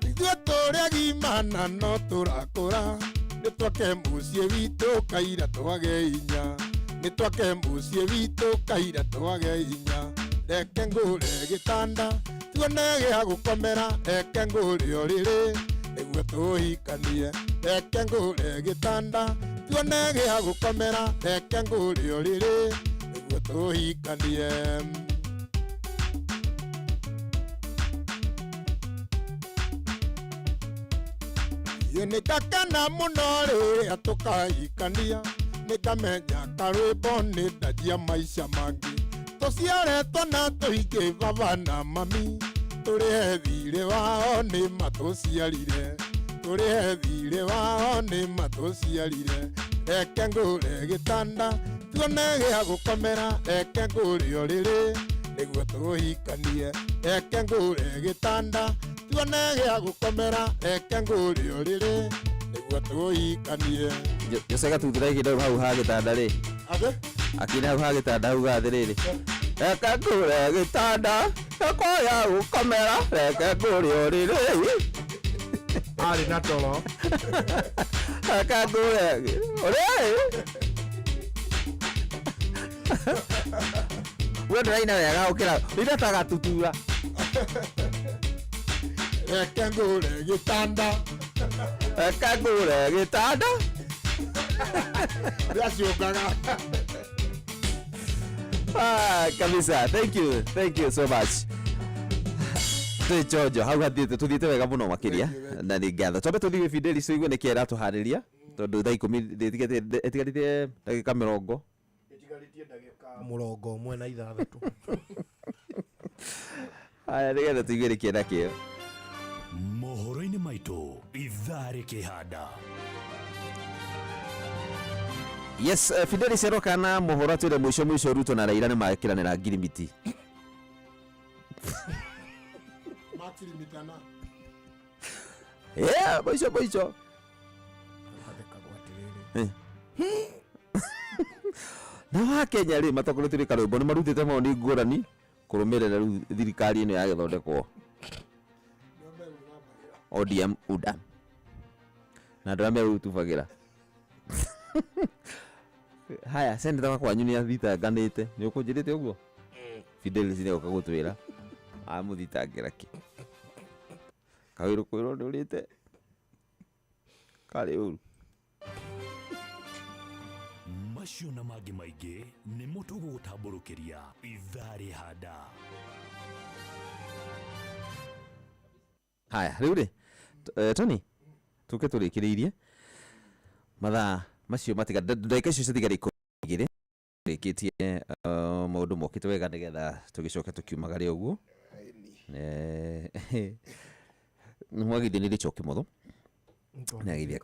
ithuĩ tũrĩ agimana no tũrakũra nĩ twake mũciĩ witũ kaira twage hinya nĩ twake mũciĩ witũ kaira twage hinya reke ngũre gĩtanda tuone gĩa gũkomera reke ngũre ũrĩrĩ nĩguo tũhikanie reke ngũre gĩtanda tuone gĩa gũkomera reke ngũre ũrĩrĩ nĩguo tũhikanie Yenikakana munore atukahikania nikamenya karwimbo ni ndajia maisha mangi tuciaretwo na tuhike baba na mami turihe thirĩ wao nĩ matuciarire turihe thirĩ wao nĩ matuciarire reke ngũre gĩtanda tuone gĩa gũkomera reke ngũre ũrĩrĩ nĩguo tũhikanie reke ngũre gĩtanda tuone gĩa gũkomera reke ngũre ũrĩrĩ nĩguo tũhikanie. Josega tuthira ihinda hau ha gĩtanda rĩ akina hau ha gĩtanda hau gathĩrĩrĩ reke ngũre gĩtanda gĩa gũkomera reke ngũre ũrĩrĩ arĩ na toro reke ngũre ũrĩrĩ we ndĩraina wega gũkĩra ndĩretaga tutura reke ngũre gĩtanda reke ngũre gĩtanda ndaciũngaga kabisa. Thank you so much. Jojo hau hathiĩte tuthiĩte wega mũno makĩria na nĩ ngatho twambe tũthiĩ Fidelis tũigue nĩkĩ aratũharĩria tondũ thaa 10 ĩtigarĩtie ndagĩka 30 106. Haya nĩgetha tũigue nĩkĩ nakĩo mohoro-inĩ maitũ ithaa rĩkĩhanda. Yes, Fidelis aroka na mohoro atwĩre mũico Ruto na Raila nĩmakiranĩra ngirimiti. Makirimitana. Yeah, mũico. Na wa Kenya rĩ matokoretwo nĩ karũmbo nĩ marutĩte maoni ngũrani kũrũmĩrĩra thirikari ĩno yagĩthondekwo ODM UDA na andũ arĩa merutubagĩra. Haya seneta wakwanyu nĩ athitanganĩte nĩ ũkũnjĩrĩte ũguo Fidelis nĩ oka gũtwĩra amũthitangĩra kĩ kawĩrũ kwĩrwo nĩ ũrĩte karĩ ũru macio na mangĩ maingĩ nĩ mũtũgũtambũrũkĩria ithaa rĩhanda. Haya rĩu rĩ Tony tũke tũrĩkĩrĩirie mathaa macio matiga ndagĩka icio citigarĩ 2 rĩkĩtie maũndũ mokĩte wega nĩgetha tũgĩcoke tũkiumagare ũguo nĩ mwagithĩ nĩ rĩcoki mũtho na githia